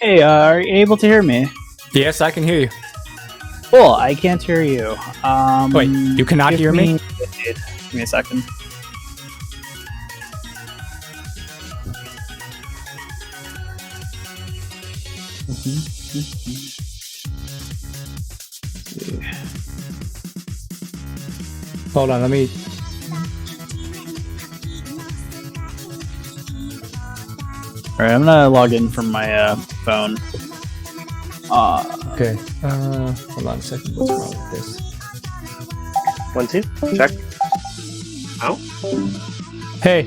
Hey, are you able to hear me? Yes, I can hear you. Cool, I can't hear you. Wait, you cannot hear me? Give me a second. Hold on, let me... Alright, I'm gonna log in from my phone. Okay, hold on a second, what's wrong with this? 1, 2, check. Oh? Hey!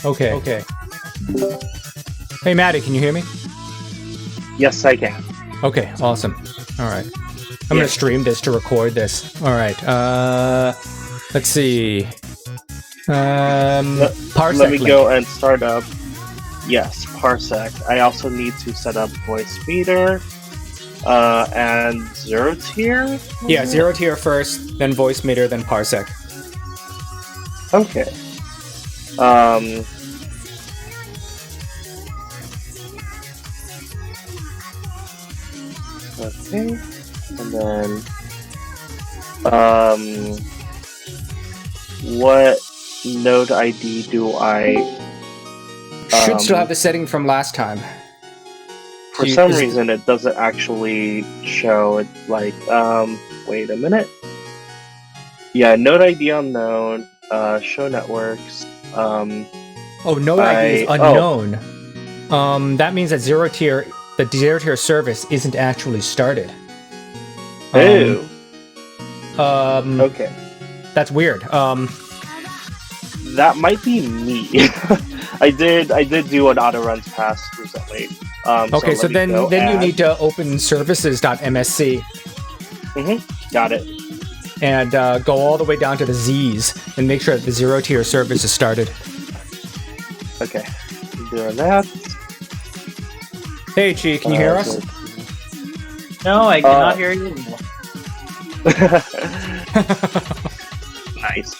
Okay. Hey, Maddie, can you hear me? Yes, I can. Okay, awesome. Alright. I'm gonna stream this to record this. Alright, let's see. Parsec Let me link. go and start up. Yes, Parsec. I also need to set up voice meter. And 0 tier? Yeah, 0 tier first, then voice meter, then Parsec. Okay. Okay. And then what node ID do I Should still have the setting from last time. for some reason it doesn't actually show it like wait a minute. Yeah, node ID unknown, show networks. Oh, node ID is unknown. That means that the 0 tier service isn't actually started. Ew. Okay. Okay. That's weird. That might be me. I did do an auto runs pass recently. Okay, so then you need to open services.msc. Got it. And go all the way down to the Z's and make sure that the 0 tier service is started. Okay, I'm doing that. Hey, Chi, can you hear us? No, I cannot hear you. Nice.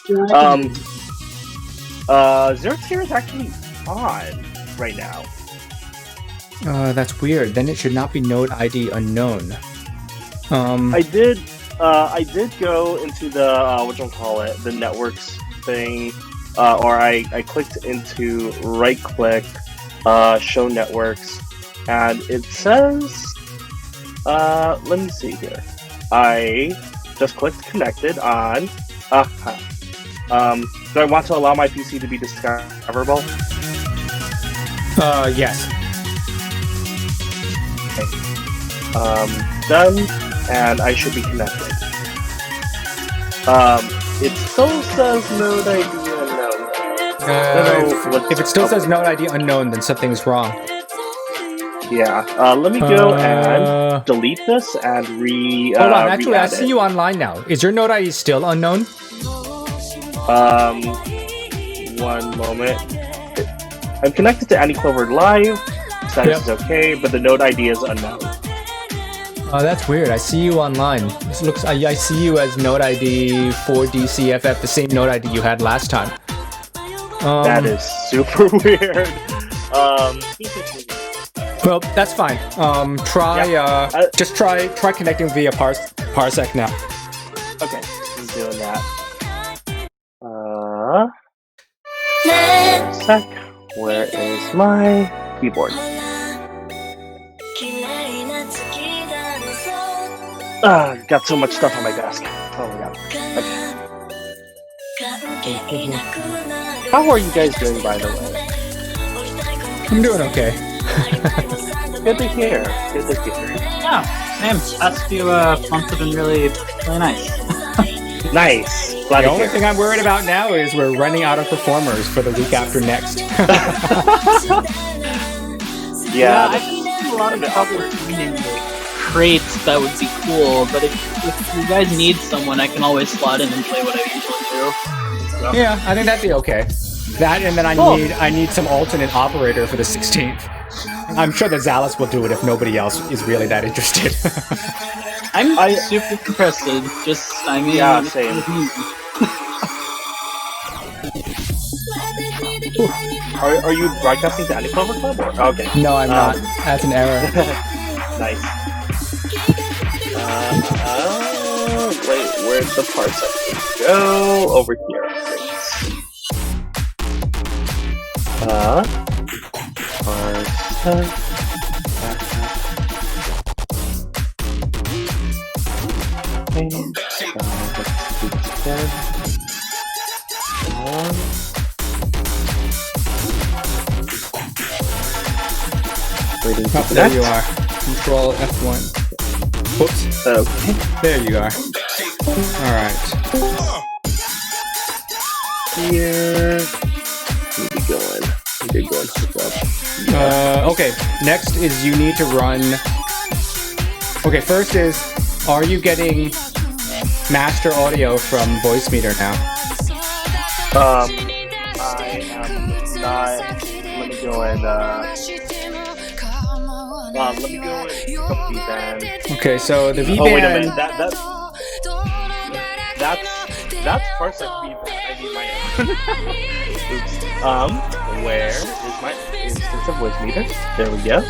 0 tier is actually on right now. That's weird. Then it should not be node ID unknown. I did go into the the networks thing, or I clicked into right click, show networks, and it says, let me see here. I just clicked connected on, do I want to allow my PC to be discoverable? Yes. Okay. Done, and I should be connected. It still says node ID unknown. If it still says node ID unknown, then something's wrong. Yeah. Let me go and delete this and hold on, actually, I see you online now. Is your node ID still unknown? One moment. I'm connected to AnyClover Live. Status is okay, but the node ID is unknown. Oh, that's weird. I see you online. This looks. I see you as node ID 4DCFF, the same node ID you had last time. That is super weird. Well, that's fine. Just try connecting via Parsec now. Okay, I'm doing that. Sec. Where is my keyboard? Got so much stuff on my desk. Oh my god. Okay. How are you guys doing, by the way? I'm doing okay. Good to hear. Good to hear. Yeah, same. Past few months have been really nice. Nice. Glad The to only hear. thing I'm worried about now is we're running out of performers for the week after next. Yeah, I think a lot of trouble finding crates that would be cool, but if you guys need someone, I can always slot in and play what I usually do. So. Yeah, I think that'd be okay. That, and then I need some alternate operator for the 16th. I'm sure that Zalus will do it if nobody else is really that interested. I'm super interested. Yeah, same. Are you broadcasting to any Clover Club? Or? Okay. No, I'm not. That's an error. Nice. Wait, where's the parts I need to go? Over here. There you are. Control F1. Whoops. Okay. There you are. Alright. Here. Maybe going. Hook up. Okay. Next is you need to run. Okay, first is, are you getting master audio from Voicemeeter now? I am not. Let me go and V-band. Okay, so the V-band... Oh, wait a minute. That's Parsec V-band. I need my own. Oops. Where is my instance of Voicemeeter? There we go.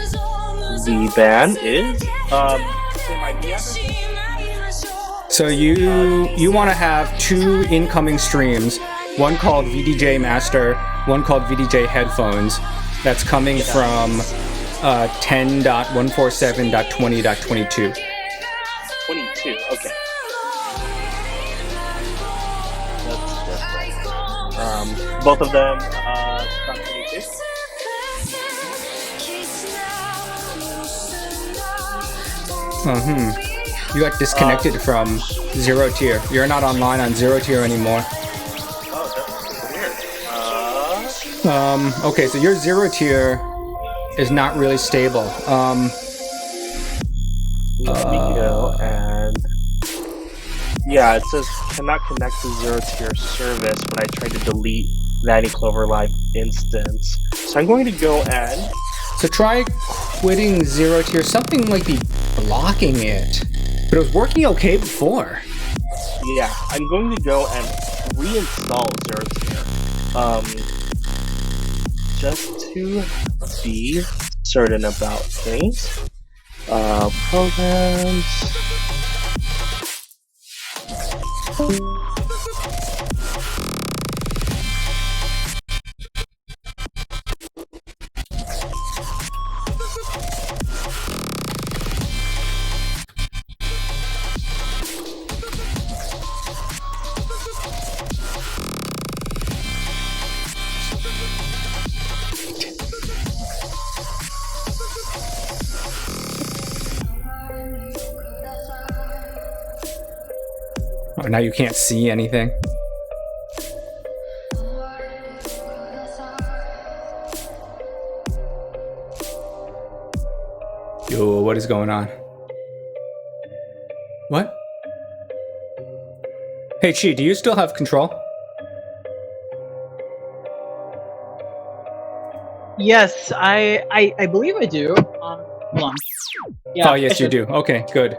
V-band is, say my V address? So you want to have two incoming streams, one called VDJ Master, one called VDJ Headphones, that's coming from 10.147.20.22. 22, okay. That's different. Both of them, .22? You got disconnected from Zero Tier. You're not online on Zero Tier anymore. Oh, that's weird. Okay, so your Zero Tier is not really stable. Let me go and... Yeah, it says cannot connect to Zero Tier service when I try to delete the Annie Clover Live instance. So I'm going to go and... So try quitting Zero Tier. Something might be blocking it. But it was working okay before. Yeah, I'm going to go and reinstall Zero Tier. Just to be certain about things. Programs. Oh, now you can't see anything. Yo, what is going on? What? Hey, Chi, do you still have control? Yes, I believe I do. Hold on. Yeah, Oh, yes, you do. Okay, good.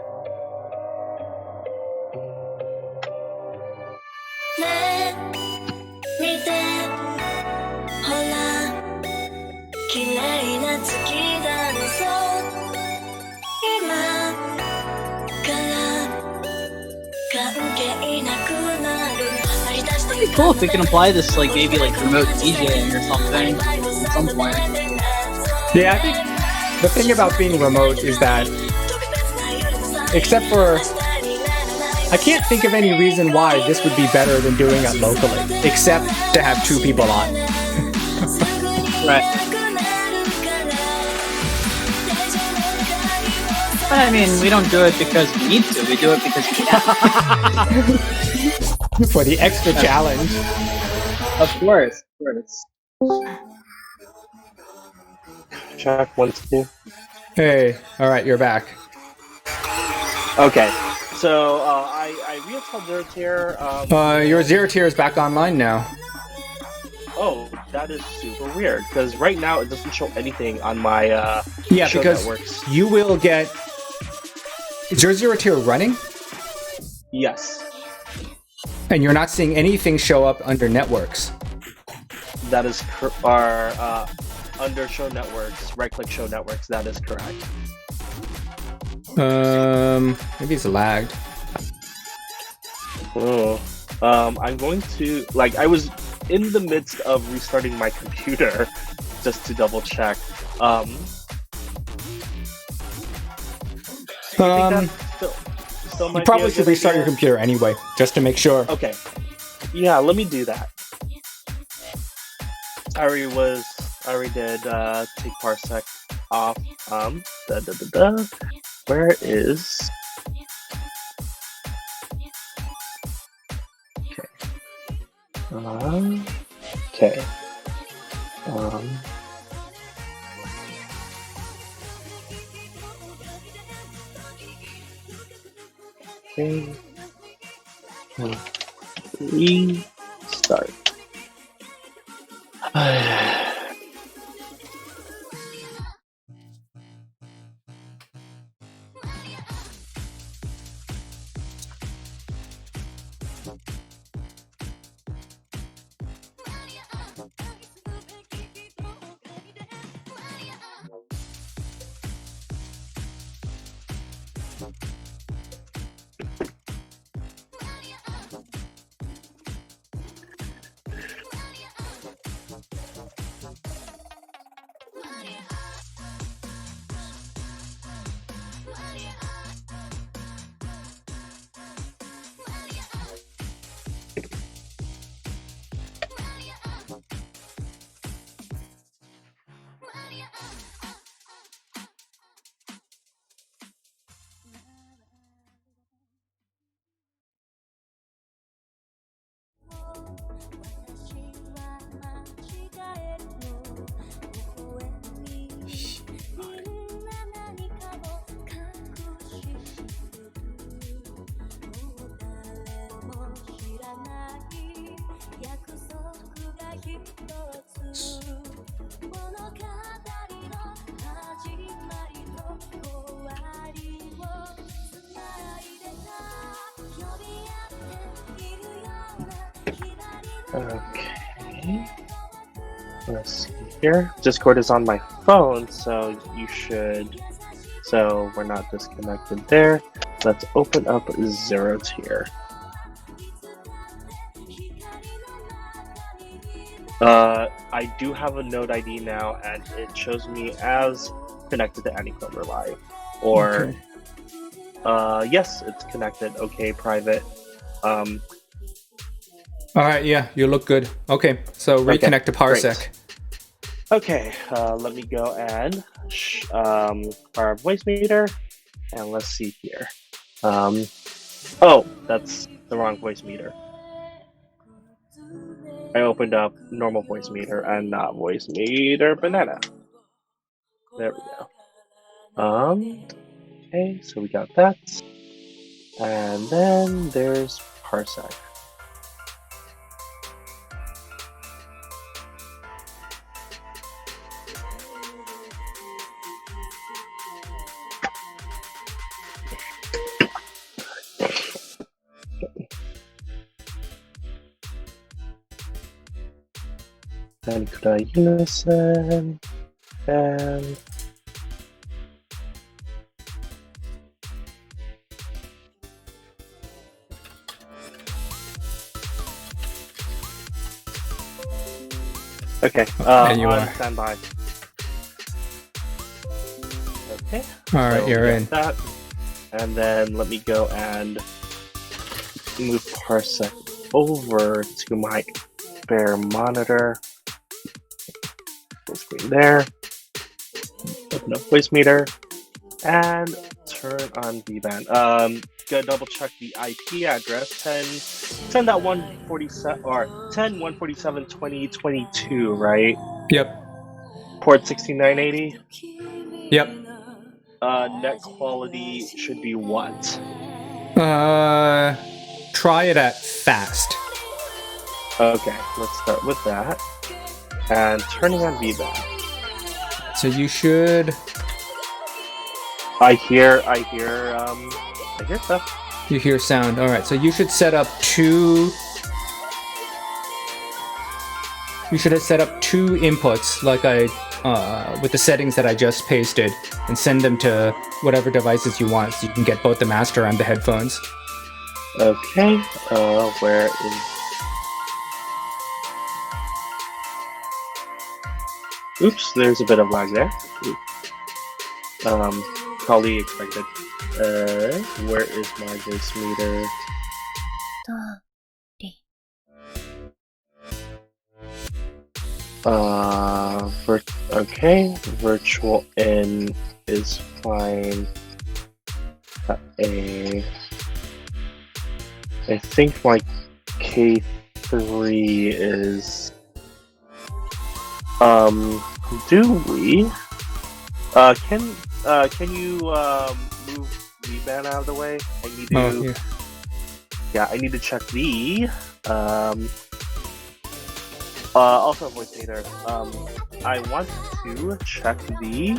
It'd be cool if we can apply this, like, maybe like remote DJing or something at some point. Yeah, I think the thing about being remote is that, except for, I can't think of any reason why this would be better than doing it locally, except to have two people on. Right. But I mean, we don't do it because we need to, we do it because we can. For the extra challenge. Of course, Check 1, 2. Hey, alright, you're back. Okay, so I reinstalled Zero Tier. Your Zero Tier is back online now. Oh, that is super weird, because right now it doesn't show anything on my yeah, show because networks. You will get... Is your Zero Tier running? Yes. And you're not seeing anything show up under networks. That is or under show networks, right-click show networks. That is correct. Maybe it's lagged. Oh, I'm going to I was in the midst of restarting my computer just to double check. Still You probably should restart your computer anyway, just to make sure. Okay. Yeah, let me do that. I already did take parsec off. Where is? Okay. Okay. Okay. Restart. Okay. Let's see here. Discord is on my phone, so you should. So we're not disconnected there. Let's open up Zero Tier. I do have a node ID now, and it shows me as connected to AnyClover Live. Or, okay. Yes, it's connected. Okay, private. All right, yeah, you look good. Okay, so reconnect to parsec. Great. Okay, let me go and our voice meter, and let's see here. Oh, that's the wrong voice meter. I opened up normal voice meter and not voice meter banana. There we go. Okay, so we got that. And then there's parsec. And unison and okay, and you on standby. Okay. All right, so you're in. That. And then let me go and move parsec over to my bare monitor. Full screen there. Open up voice meter and turn on VBand. Gotta double check the IP address 10.147 or 10.147.2022, right? Yep. Port 16980. Yep. Net quality should be what? Try it at fast. Okay, let's start with that. And turning on VBand. So you should. I hear stuff. You hear sound. All right. So you should set up two. you should have set up 2 inputs, like I with the settings that I just pasted, and send them to whatever devices you want, so you can get both the master and the headphones. Okay. Where is? Oops, there's a bit of lag there. Probably expected. Where is my voice meter? Okay, virtual in is fine. I think my K3 is. Do we? Can you move V-band out of the way? I need to. Oh, yeah. I need to check the. Also voice data. I want to check the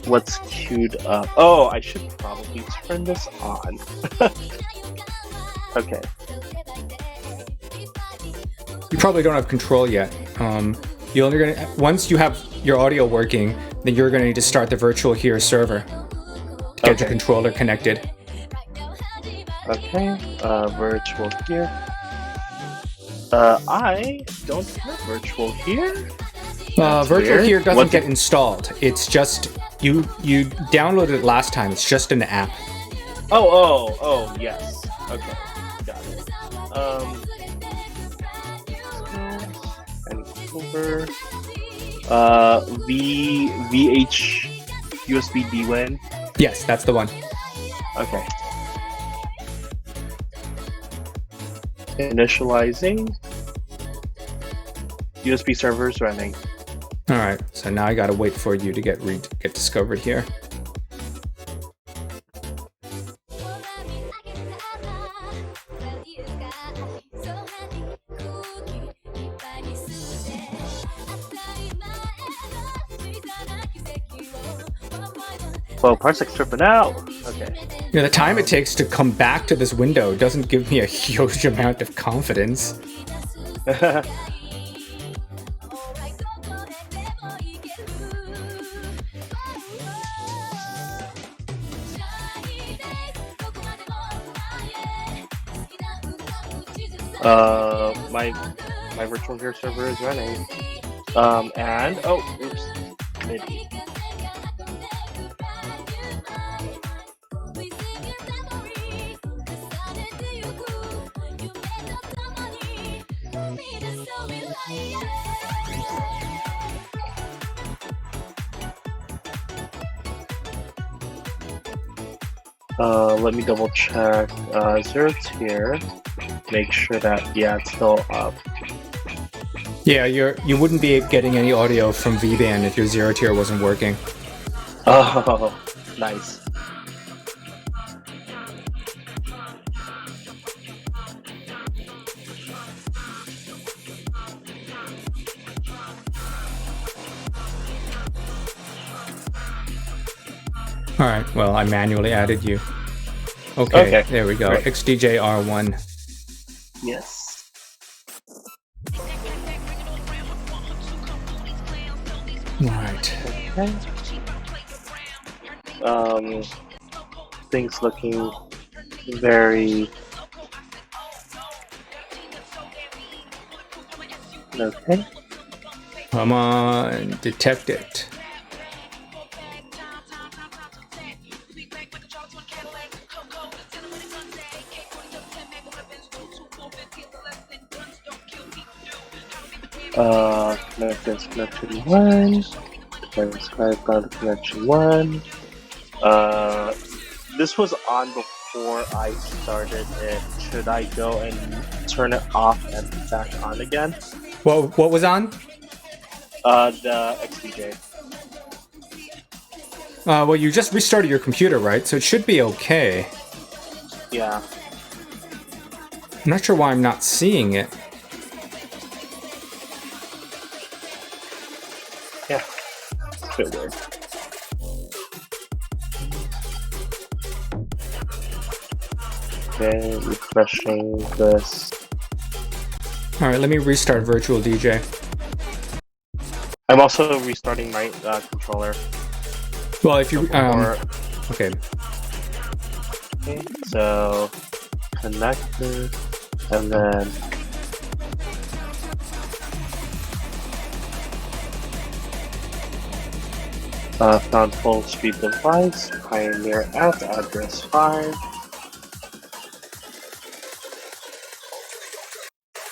what's queued up. Oh, I should probably turn this on. Okay. You probably don't have control yet. You're only gonna once you have your audio working, then you're gonna need to start the virtual here server to get your controller connected. Okay. Virtual here. I don't have virtual here. Virtual weird. here doesn't get installed. It's just you downloaded it last time. It's just an app. Oh, yes. Okay, got it. And over. VH USB D-WAN. Yes, that's the one. Okay. Initializing. USB servers running. All right. So now I gotta wait for you to get discovered here. Well, Parsec's tripping out. Okay. The time it takes to come back to this window doesn't give me a huge amount of confidence. My virtual here server is running. And oops, maybe. Let me double check. Zero's here. Make sure that it's still up. Yeah, you wouldn't be getting any audio from V-band if your zero tier wasn't working. Oh, nice. All right. Well, I manually added you. Okay. There we go. Great. XDJ-R1. Yes. Right. Okay. Things looking very. Okay. Come on, detect it. Connect connection 1. Skype got connection 1. This was on before I started it. Should I go and turn it off and back on again? What was on? The XDJ. Well, you just restarted your computer, right? So it should be okay. Yeah. I'm not sure why I'm not seeing it. Yeah. It's a bit weird. Okay, refreshing this. All right, let me restart Virtual DJ. I'm also restarting my controller. Well, if you okay. Okay, so connected, and then found full speed device, Pioneer at address 5.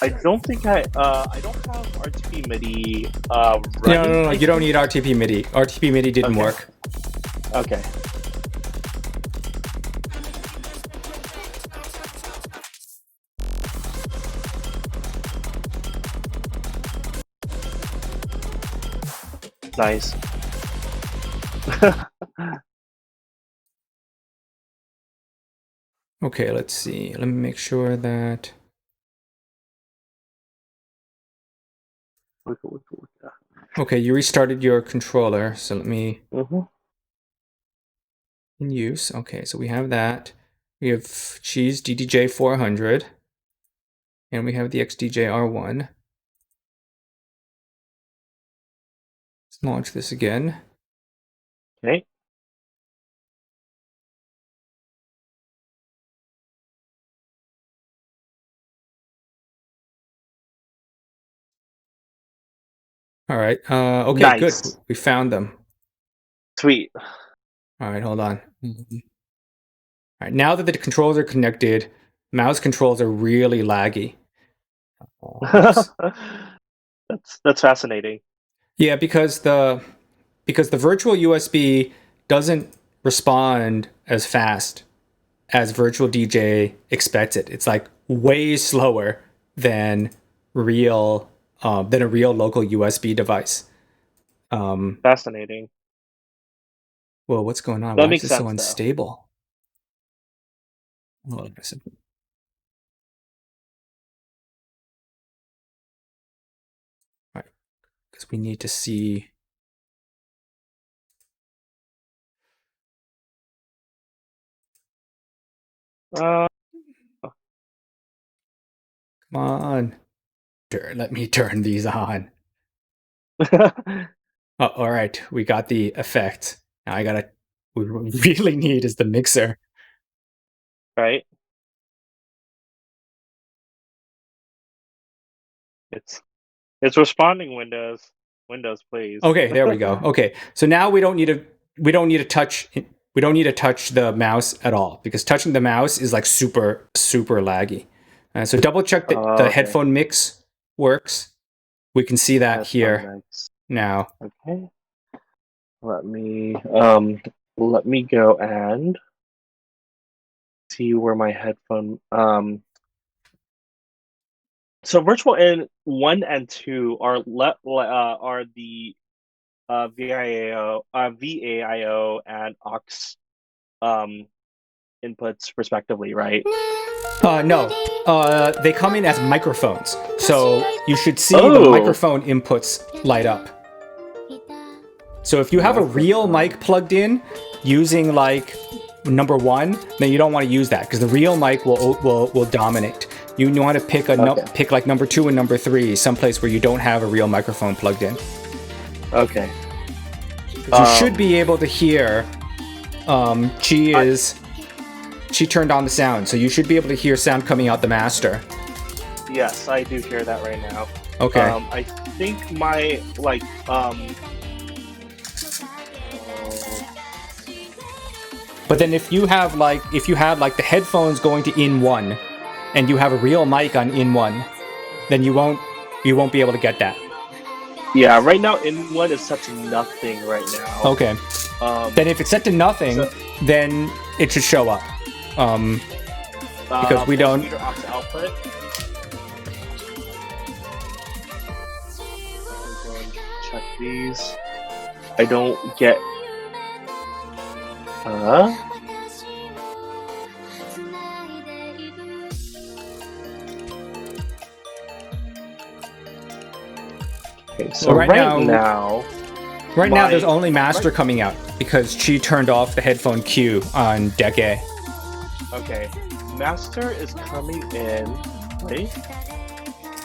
I don't think I don't have RTP MIDI running. No, you don't need RTP MIDI. RTP MIDI didn't work. Okay. Nice. Okay, let's see. Let me make sure that. Okay, you restarted your controller, so let me. In use. Okay, so we have that. We have Cheese DDJ 400, and we have the XDJ R1. Let's launch this again. Okay. All right. Okay, Nice. good. We found them. Sweet. All right, hold on. All right, now that the controls are connected, mouse controls are really laggy. That's fascinating. Yeah, because the virtual USB doesn't respond as fast as virtual DJ expects it. It's like way slower than a real local USB device. Fascinating. Well, what's going on? That Why makes is it so sense, unstable? Oh, right, because we need to see. Though. Come on, let me turn these on. Oh, all right, we got the effect. Now what we really need is the mixer. Right. It's responding, Windows. Windows, please. Okay, there we go. Okay, so now we don't need to touch the mouse at all, because touching the mouse is like super laggy. So double check that the Okay. headphone mix works. We can see that here now. Okay. Let me go and see where my headphone so virtual in 1 and 2 are the VAIO and aux inputs respectively, right? No, they come in as microphones, so you should see the microphone inputs light up. So if you have a real mic plugged in using like number 1, then you don't want to use that, because the real mic will dominate. You want to pick pick like number 2 and number 3, someplace where you don't have a real microphone plugged in. Okay. You should be able to hear. She turned on the sound, so you should be able to hear sound coming out the master. Yes, I do hear that right now. Okay. I think my But then if you have like the headphones going to in 1, and you have a real mic on in 1, then you won't be able to get that. Yeah, right now in 1 is set to nothing right now. Okay. Then if it's set to nothing, then it should show up. Because we don't. Output. Check these. I don't get. Okay, so right now there's only master coming out because she turned off the headphone queue on deck A. Okay, master is coming in. Wait.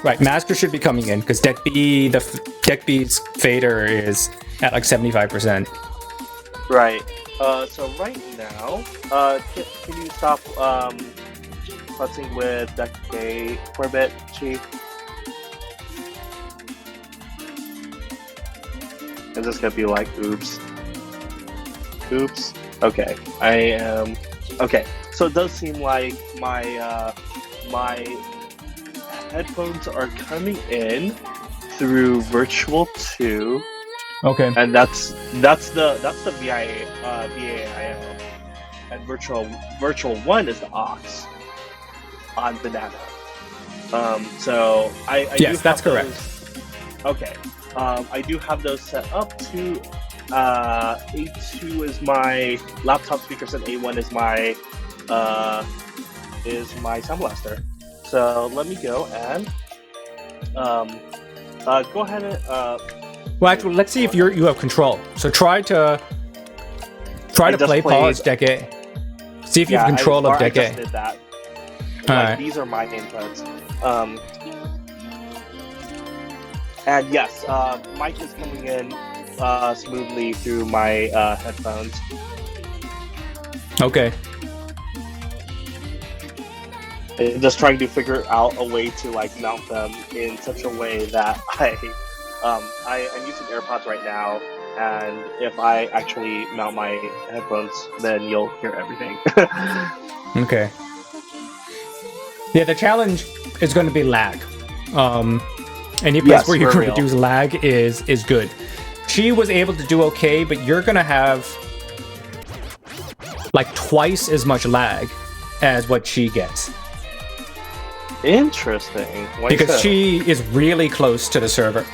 Right, master should be coming in because deck B, the Deck B's fader is at like 75%. Right. So right now, can you stop futzing with Deck A for a bit, Chief? Is this gonna be like, oops? Oops. Okay. I am. Okay. So it does seem like my my headphones are coming in through Virtual 2. Okay. And that's the VAIO, and Virtual 1 is the aux on Banana. So I yes, do that's have correct. Those, okay, I do have those set up to A2 is my laptop speakers and A1 is my Sound Blaster. So let me go and go ahead and Well, actually, let's see if you have control. So try to play pause Deck A. See if you have control of Deck A. I just did that. Alright. These are my inputs. And yes, mic is coming in smoothly through my headphones. Okay. I'm just trying to figure out a way to like mount them in such a way that I'm using AirPods right now, and if I actually mount my headphones, then you'll hear everything. Okay. Yeah, the challenge is going to be lag. Any place where you're going to reduce lag is good. She was able to do okay, but you're going to have like twice as much lag as what she gets. Interesting. Because she is really close to the server.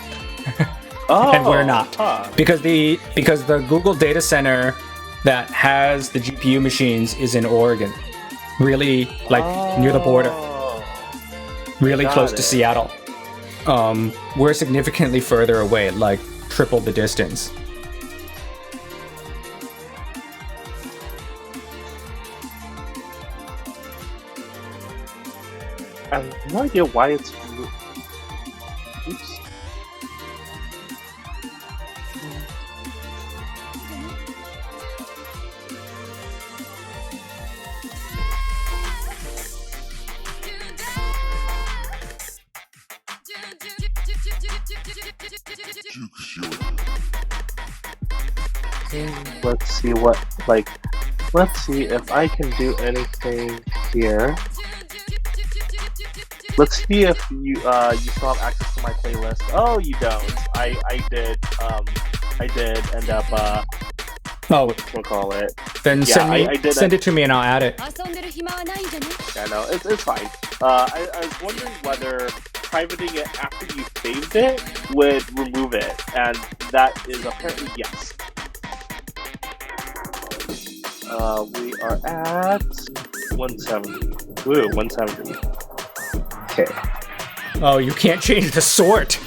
Oh, and we're not. Because the Google data center that has the GPU machines is in Oregon. Really near the border. Really close to Seattle. We're significantly further away, like triple the distance. I have no idea why it's. Oops. Let's see let's see if I can do anything here. Let's see if you still have access to my playlist. Oh, you don't. I did end up we'll call it. Then send it to me and I'll add it. Yeah, no, it's fine. I was wondering whether privating it after you saved it would remove it, and that is apparently yes. We are at 170. Woo, 170. Okay. Oh, you can't change the sort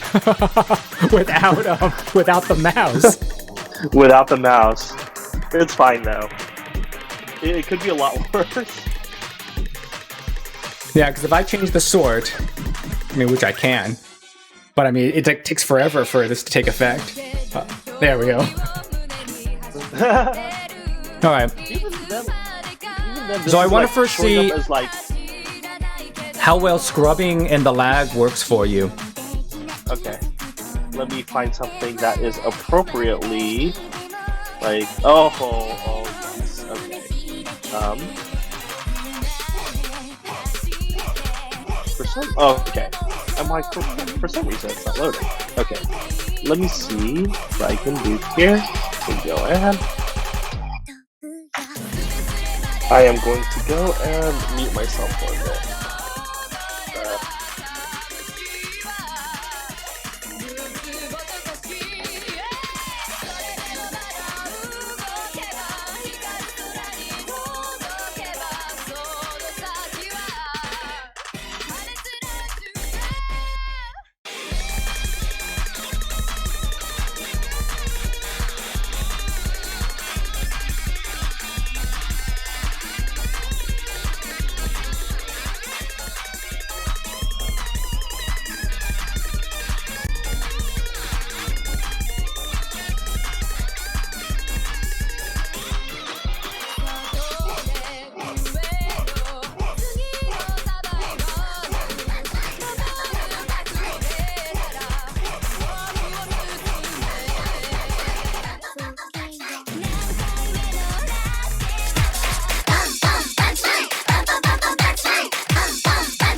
without the mouse. Without the mouse. It's fine though. It could be a lot worse. Yeah, because if I change the sort, I mean, which I can, but I mean, it takes forever for this to take effect. There we go. All right. So I want to first see how well scrubbing and the lag works for you. Okay. Let me find something that is appropriately like oh yes. Okay. Okay. I'm like for some reason it's not loading. Okay. Let me see what I can do here. We go ahead. I am going to go and mute myself for a bit.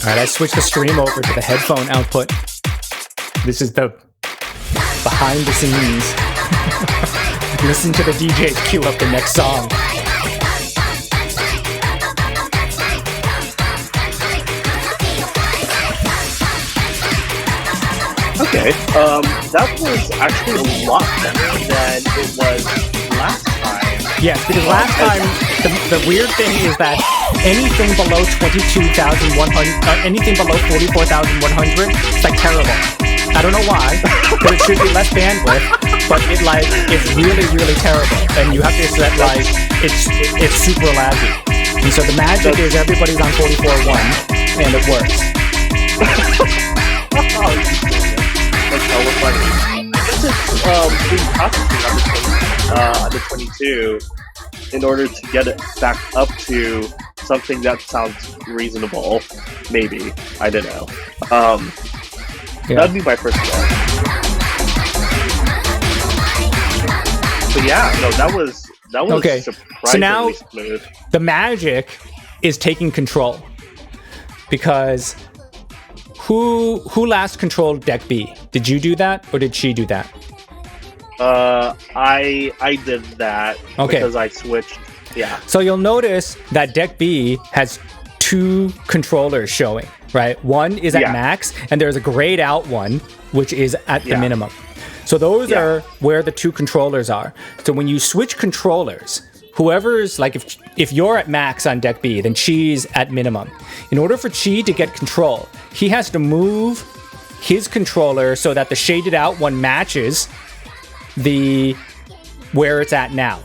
right, I switched the stream over to the headphone output. This is the behind the scenes. Listen to the DJs cue up the next song. Okay, that was actually a lot better than it was last time. Yes, because last time, the weird thing is that anything below 22,100, anything below 44,100, it's like terrible. I don't know why, but it should be less bandwidth, but it's really, really terrible. And you have to set it's super laggy. And so the magic is everybody's on 44.1, and it works. That's hella funny. This is being processing on the 22 in order to get it back up to something that sounds reasonable. Maybe. I don't know. That'd be my first guess. But yeah, no, that was okay. surprisingly So now smooth. the magic is taking control, because who last controlled deck B? Did you do that or did she do that? I did that because I switched. Yeah. So you'll notice that deck B has 2 controllers showing, right? One is at max, and there's a grayed out one, which is at the minimum. So those are where the 2 controllers are. So when you switch controllers, whoever's like, if you're at max on deck B, then Chi's at minimum. In order for Chi to get control, he has to move his controller so that the shaded out one matches where it's at now.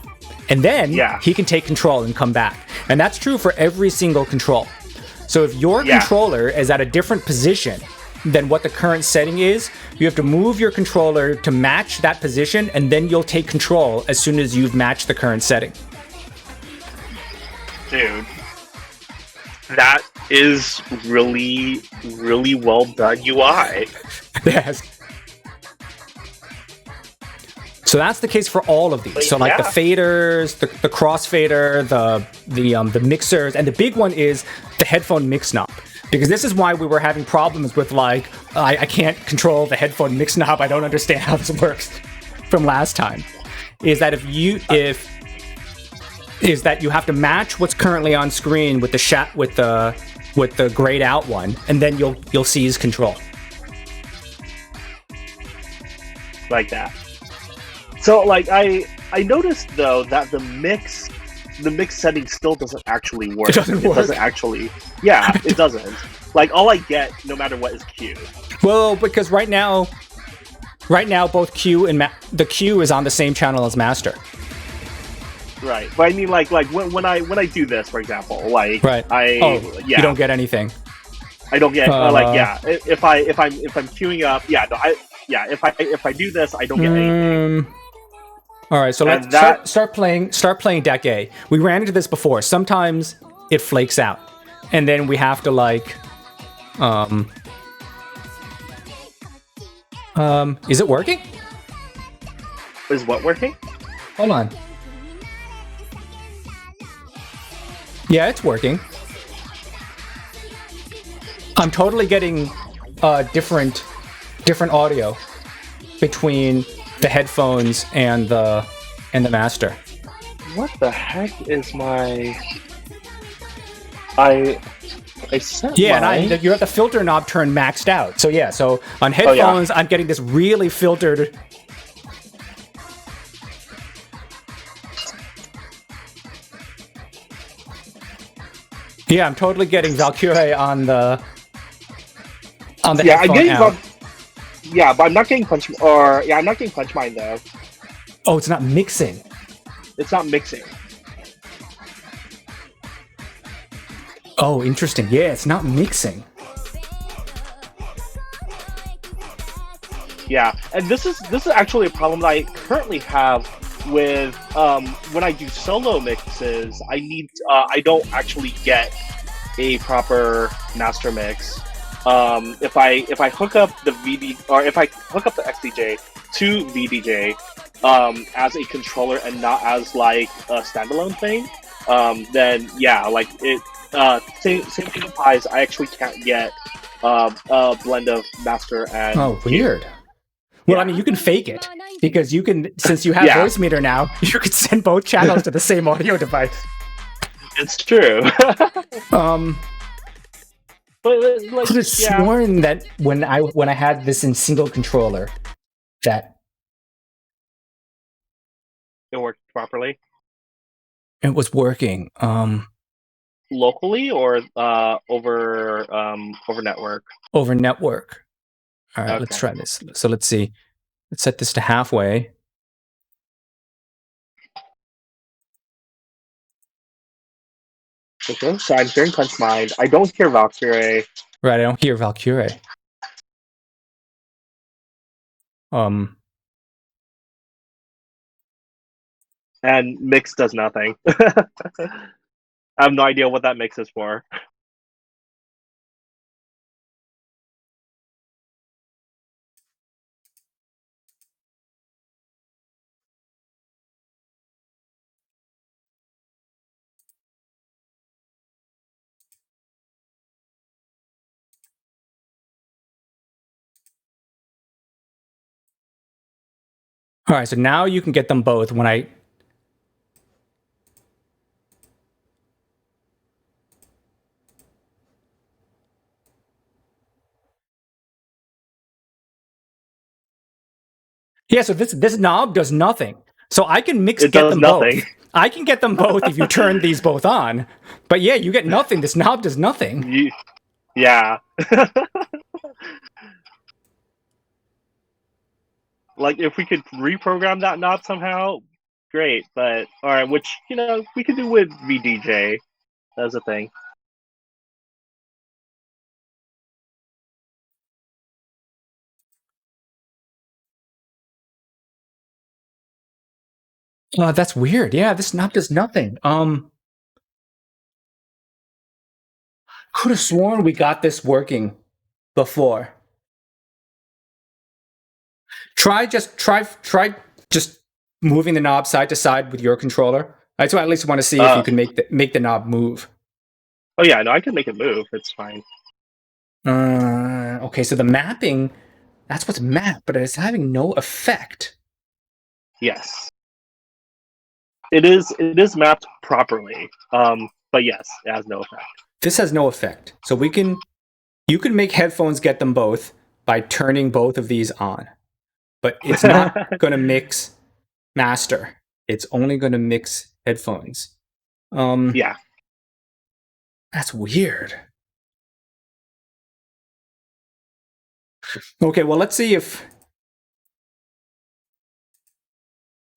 And then he can take control and come back. And that's true for every single control. So if your controller is at a different position than what the current setting is, you have to move your controller to match that position, and then you'll take control as soon as you've matched the current setting. Dude, that is really, really well done UI. Yes. So that's the case for all of these. So like the faders, the crossfader, the mixers, and the big one is the headphone mix knob. Because this is why we were having problems with I can't control the headphone mix knob. I don't understand how this works from last time. Is that is that you have to match what's currently on screen with the grayed out one, and then you'll seize control. Like that. So I noticed though that the mix setting still doesn't actually work. It doesn't actually. Yeah, it doesn't. Like all I get, no matter what, is Q. Well, because right now both Q and the Q is on the same channel as master. Right, but I mean, like when I do this, for example, you don't get anything. I don't get if I'm queuing up, if I do this, I don't get anything. All right, so let's start playing deck A. We ran into this before. Sometimes it flakes out, and then we have to is it working? Is what working? Hold on. Yeah, it's working. I'm totally getting different audio between the headphones and the master. What the heck is my? I set and you have the filter knob turned maxed out. So on headphones, I'm getting this really filtered. Yeah, I'm totally getting Valkyrie on the headphone out. Yeah, but I'm not getting punch. I'm not getting punch mine though. Oh, it's not mixing. It's not mixing. Oh, interesting. Yeah, it's not mixing. Yeah, and this is actually a problem that I currently have with when I do solo mixes. I don't actually get a proper master mix. If I hook up the XDJ to VDJ as a controller and not as like a standalone thing, then same thing applies. I actually can't get a blend of master and Oh, Q. weird. Well, Yeah. I mean, you can fake it because you can, since you have Yeah. voice meter now, you could send both channels to the same audio device. It's true. But like, Could have yeah, sworn that when I had this in single controller, that it worked properly. it was working. Locally or over network. Over network. All right, let's Okay. try this. So let's see. Let's set this to halfway. Okay, so I'm hearing Punch Mind. I don't hear Valkyrie. Right, I don't hear Valkyrie. And mix does nothing. I have no idea what that mix is for. All right, so now you can get them both when I. Yeah, so this knob does nothing. So I can It get does them nothing. both. I can get them both if you turn these both on. But yeah, you get nothing. This knob does nothing. Yeah. Like, if we could reprogram that knob somehow, great. But all right, which we could do with VDJ. That's a thing. That's weird. Yeah, this knob does nothing. Could have sworn we got this working before. Try just moving the knob side to side with your controller. I at least want to see if you can make the knob move. Oh yeah, no, I can make it move. It's fine. Okay, so the mapping, that's what's mapped, but it's having no effect. Yes. It is mapped properly. But yes, it has no effect. This has no effect. So you can make headphones get them both by turning both of these on. But it's not going to mix master. It's only going to mix headphones. Yeah. That's weird. Okay, well, let's see if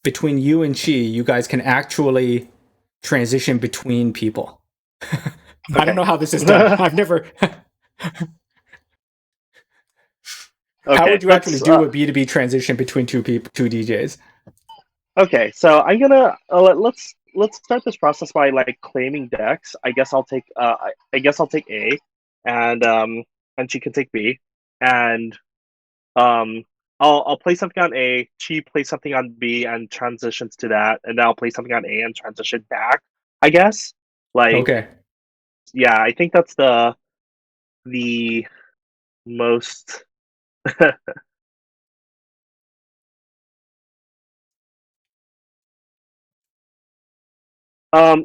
between you and Chi, you guys can actually transition between people. Okay. I don't know how this is done. I've never. How would you actually do a B2B transition between two DJs? Okay, so I'm gonna let's start this process by like claiming decks. I guess I'll take A, and she can take B, and I'll play something on A. She plays something on B and transitions to that, and then I'll play something on A and transition back. I guess. Like, Okay. yeah, I think that's the most.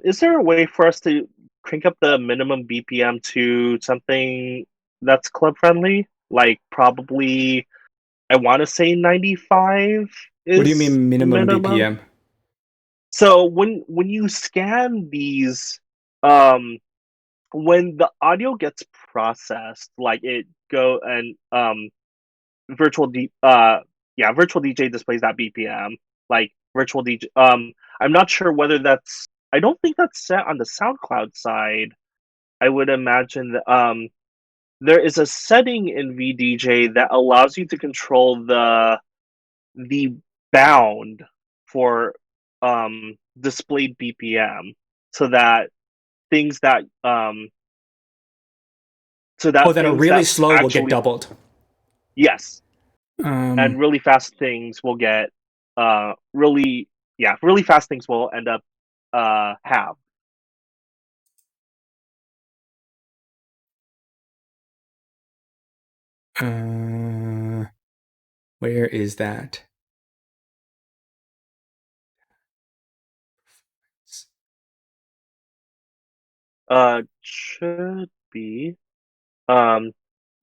Is there a way for us to crank up the minimum BPM to something that's club friendly? Like, probably, I want to say 95 is What do you mean minimum minimum. BPM? So when you scan these, um, when the audio gets processed, like it go and virtual DJ displays that BPM, like virtual DJ. I'm not sure whether that's. I don't think that's set on the SoundCloud side. I would imagine that there is a setting in VDJ that allows you to control the bound for displayed BPM, so that things that Then a really slow will get doubled. Yes. And really fast things will get really fast things will end up have. Where is that? Should be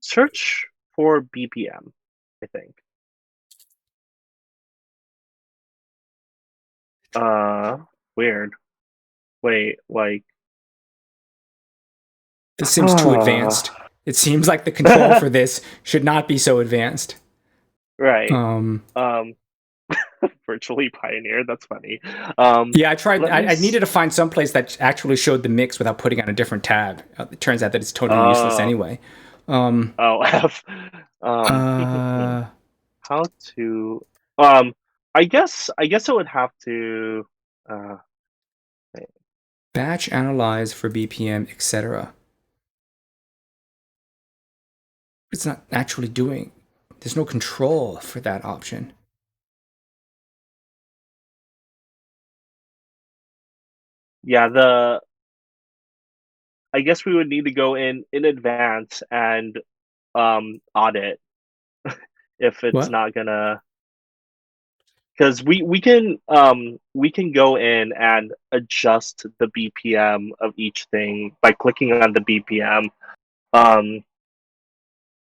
search for BPM, I think. Weird. Wait, like This seems too advanced. It seems like the control for this should not be so advanced. right. Um, Virtually Pioneer. That's funny. yeah, I tried. Let me. I needed to find some place that actually showed the mix without putting on a different tab. It turns out that it's totally useless anyway. Oh, F. Uh, How to? I guess it would have to. Uh, batch analyze for BPM, etc. It's not actually doing. There's no control for that option. yeah, I guess we would need to go in advance and audit if it's What? not gonna, because we can go in and adjust the BPM of each thing by clicking on the BPM.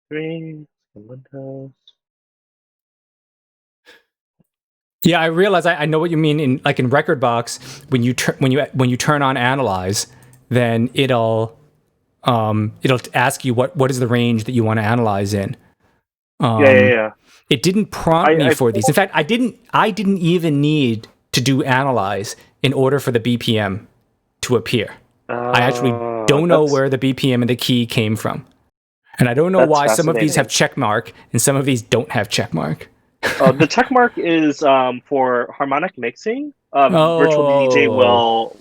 Three Windows. Yeah, I realize I know what you mean in Rekordbox when you turn on analyze, then it'll ask you what is the range that you want to analyze in. Yeah. It didn't prompt me I for these. In fact, I didn't even need to do analyze in order for the BPM to appear. I actually don't know where the BPM and the key came from. And I don't know why some of these have check mark and some of these don't have check mark. The check mark is for harmonic mixing. Virtual DJ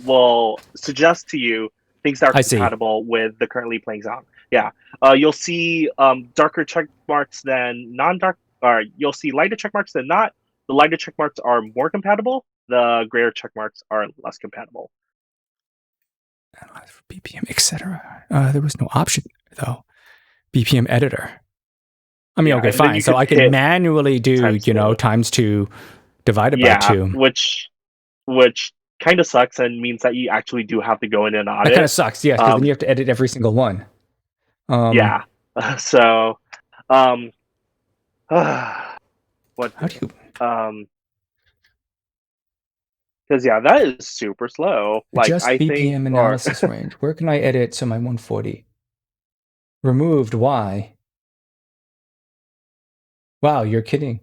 will suggest to you things that are compatible with the currently playing sound. Yeah. You'll see darker check marks than non-dark, or you'll see lighter check marks than not. The lighter check marks are more compatible. The grayer check marks are less compatible. Analyze for BPM, etc. There was no option though. BPM editor. I mean, okay, fine. So I can manually do, times 2 divided by 2. Which kind of sucks and means that you actually do have to go in and audit. That kind of sucks, yes, because then you have to edit every single one. Yeah. So, what? How do you? Because that is super slow. Adjust BPM analysis range. Where can I edit? So my 140 removed. Why? Wow, you're kidding.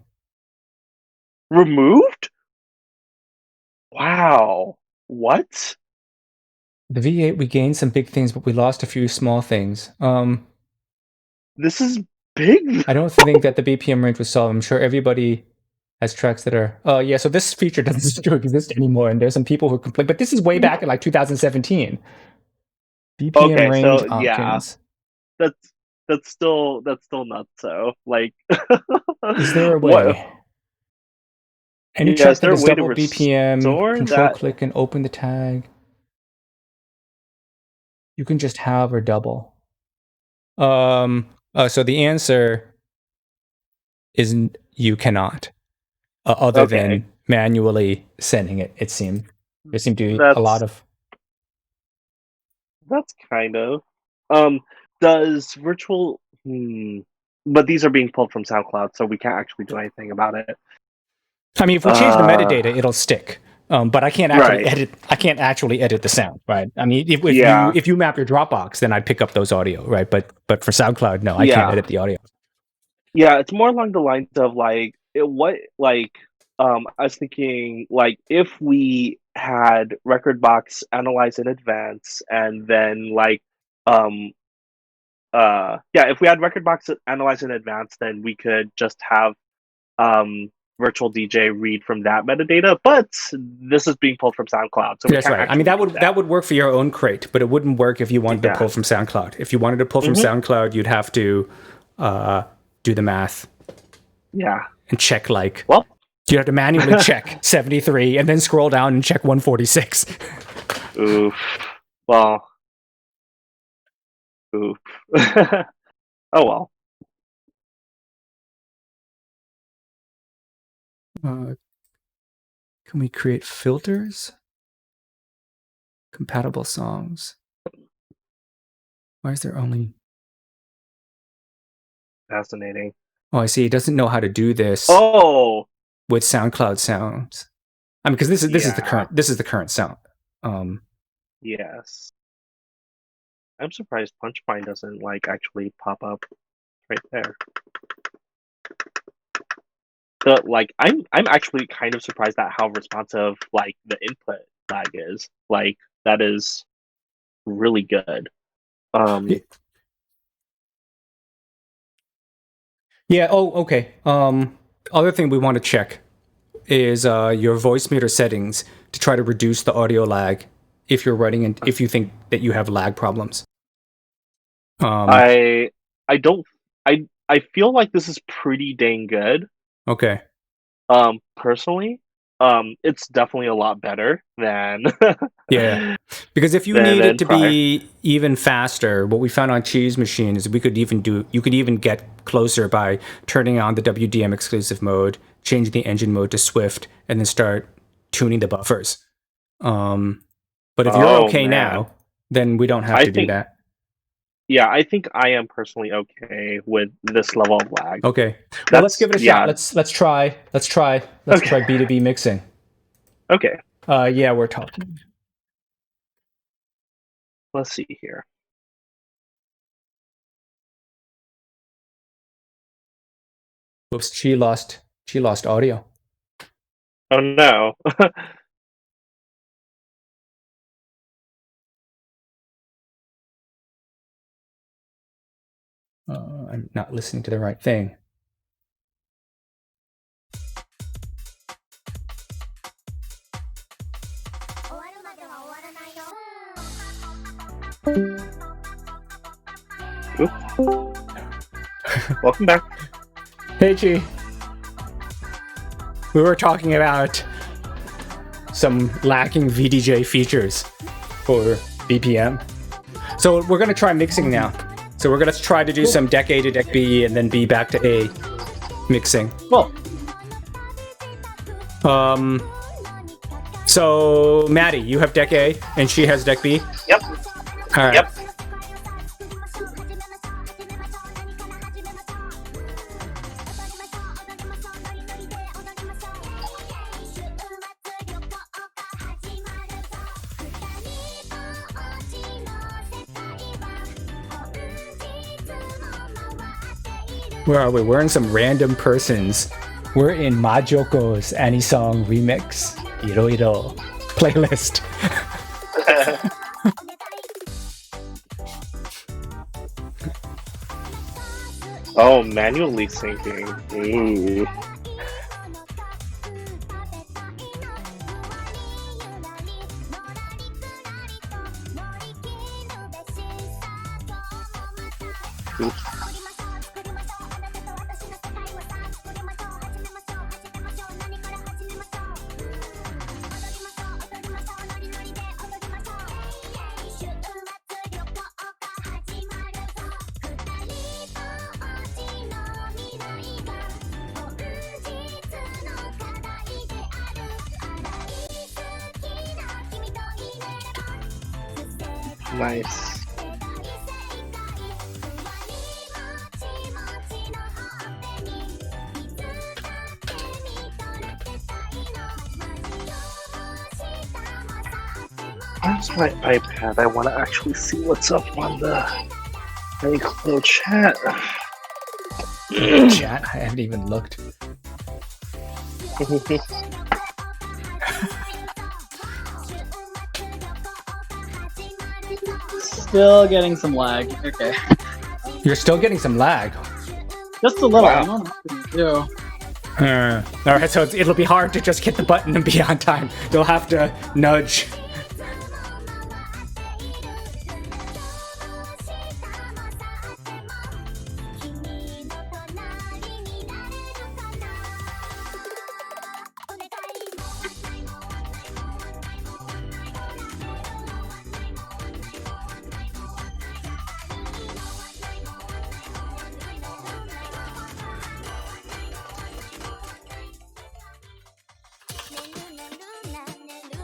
Removed? Wow. What? The V8, we gained some big things, but we lost a few small things. This is big. I don't think that the BPM range was solved. I'm sure everybody has tracks that are. Oh, yeah. So this feature doesn't exist anymore, and there's some people who complain. But this is way back in 2017. BPM range options. Yeah, that's still nuts. So is there a way? Any track that is double BPM, control click and open the tag. You can just have or double. So the answer is you cannot, other than manually sending it. It seemed there seemed to be a lot of. That's kind of. Does virtual? But these are being pulled from SoundCloud, so we can't actually do anything about it. I mean, if we change the metadata, it'll stick. But I can't actually edit. I can't actually edit the sound, right? I mean, if you map your Dropbox, then I'd pick up those audio, right? But for SoundCloud, no, I can't edit the audio. Yeah, it's more along the lines of I was thinking if we had Rekordbox analyze in advance, and then if we had Rekordbox analyze in advance, then we could just have virtual DJ read from that metadata, but this is being pulled from SoundCloud, so that's right. I mean, that would work for your own crate, but it wouldn't work if you wanted to pull from SoundCloud. If you wanted to pull from SoundCloud, you'd have to do the math. Yeah, and check you have to manually check 73 and then scroll down and check 146. Oof. Well. Oof. Oh well. Can we create filters? Compatible songs. Why is there only... Fascinating. Oh, I see. It doesn't know how to do this with SoundCloud sounds. I mean, because this is the current sound. Yes. I'm surprised Punchline doesn't like actually pop up right there. Like I'm actually kind of surprised at how responsive like the input lag is. Like that is really good. Yeah. Oh, okay. Other thing we want to check is your voice meter settings to try to reduce the audio lag if you're running and if you think that you have lag problems. I feel like this is pretty dang good. Okay. Personally, it's definitely a lot better than yeah. Because if you need it to be even faster, what we found on Cheese Machine is you could even get closer by turning on the WDM exclusive mode, changing the engine mode to Swift, and then start tuning the buffers. But if you're okay now, then we don't have to do that. Yeah, I think I am personally okay with this level of lag. Okay. Well, let's give it a shot. Let's try B2B mixing. Okay. Yeah, we're talking. Let's see here. Oops, she lost audio. Oh no. I'm not listening to the right thing. Welcome back. Hey, Chi. We were talking about some lacking VDJ features for BPM. So we're going to try mixing now. So we're going to try to do some deck A to deck B and then B back to A mixing. Cool. So Maddie, you have deck A and she has deck B? Yep. All right. Yep. Where are we? We're in some random persons. We're in Majoko's Any Song Remix Iroiro playlist. Oh, manually syncing. Ooh. Nice. Where's my iPad? I want to actually see what's up on the Anyclo chat. Chat? I haven't even looked. Still getting some lag. Okay. You're still getting some lag. Just a little. Wow. I don't know what to do. All right, so it'll be hard to just hit the button and be on time. You'll have to nudge.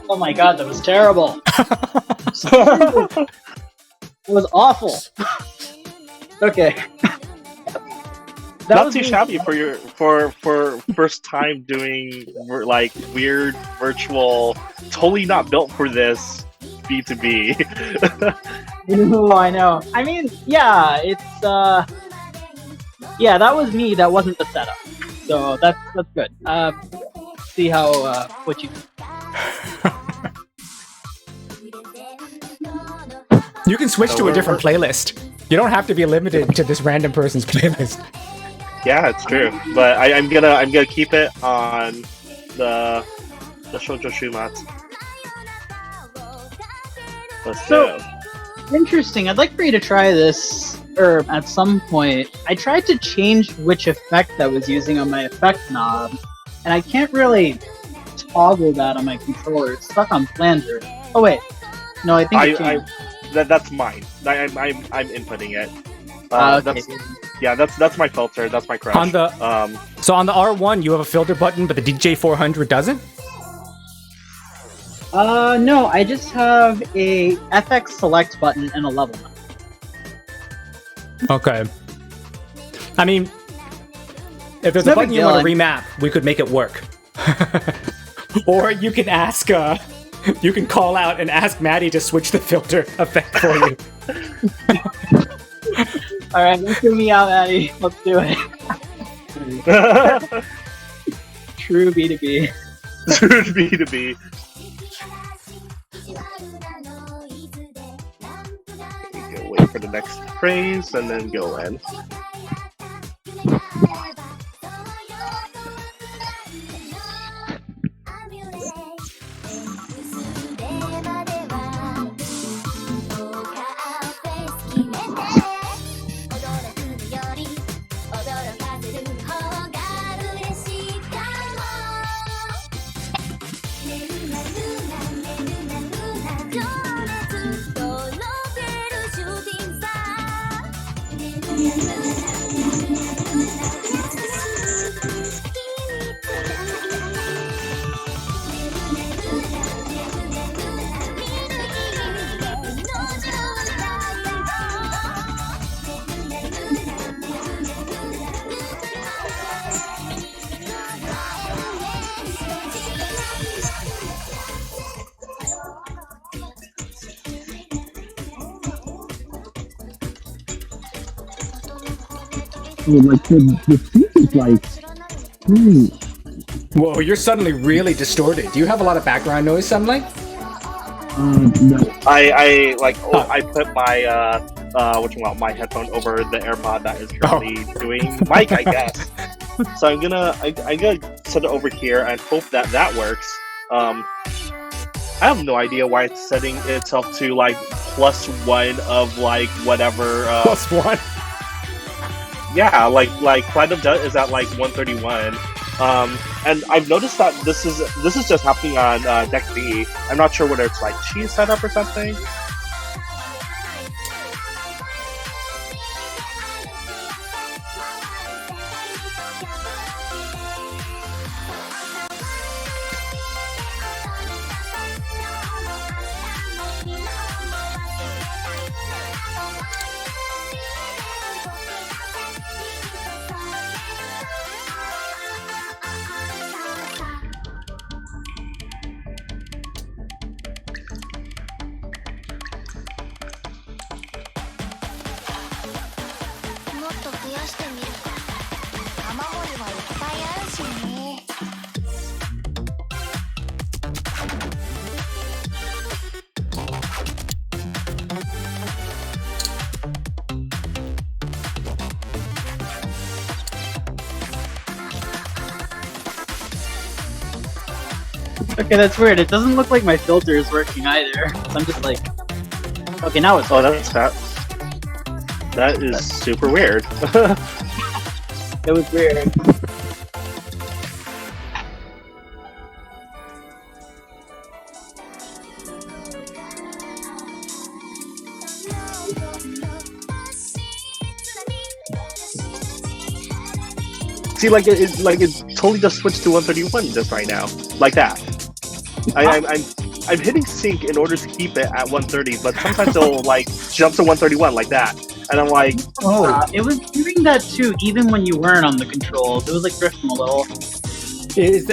Oh my god, that was terrible. It was awful. Okay. That Not was too me. shabby for your for first time doing like weird virtual, totally not built for this B2B. I know. I mean, yeah, it's yeah, that was me. That wasn't the setup. So that's good. See how what you. You can switch to a different playlist. You don't have to be limited to this random person's playlist. Yeah, it's true. But I'm gonna keep it on the Shoujo Shumatsu. Let's So- go. Interesting. I'd like for you to try this, or at some point. I tried to change which effect I was using on my effect knob, and I can't really toggle that on my controller. It's stuck on flanger. Oh wait, no, I think it changed. That's mine. I'm inputting it. Okay. That's my filter. That's my crush. On the so on the R1, you have a filter button, but the DJ400 doesn't. No, I just have a FX select button and a level knob. Okay. I mean, if there's No a button big you want to deal. remap, we could make it work. Or you can ask, you can call out and ask Maddie to switch the filter effect for you. Alright, let's do me out, Addy. Let's do it. True B2B. B2B. Go wait for the next phrase and then go in. Whoa, you're suddenly really distorted. Do you have a lot of background noise suddenly? I put my my headphone over the AirPod that is currently doing mic, I guess. So I'm gonna set it over here and hope that works. I have no idea why it's setting itself to like +1 of like whatever. +1. Yeah, like Platinum Jet is at like 131. And I've noticed that this is just happening on Deck B. I'm not sure whether it's like cheese setup or something. Okay, that's weird. It doesn't look like my filter is working either. So I'm just like, okay, now it's. Oh, that's that is super weird. It was weird. See, like it totally just switched to 131 just right now, like that. I'm I'm hitting sync in order to keep it at 130, but sometimes it'll like jump to 131 like that, and I'm like, it was doing that too, even when you weren't on the controls. It was like drifting a little. Is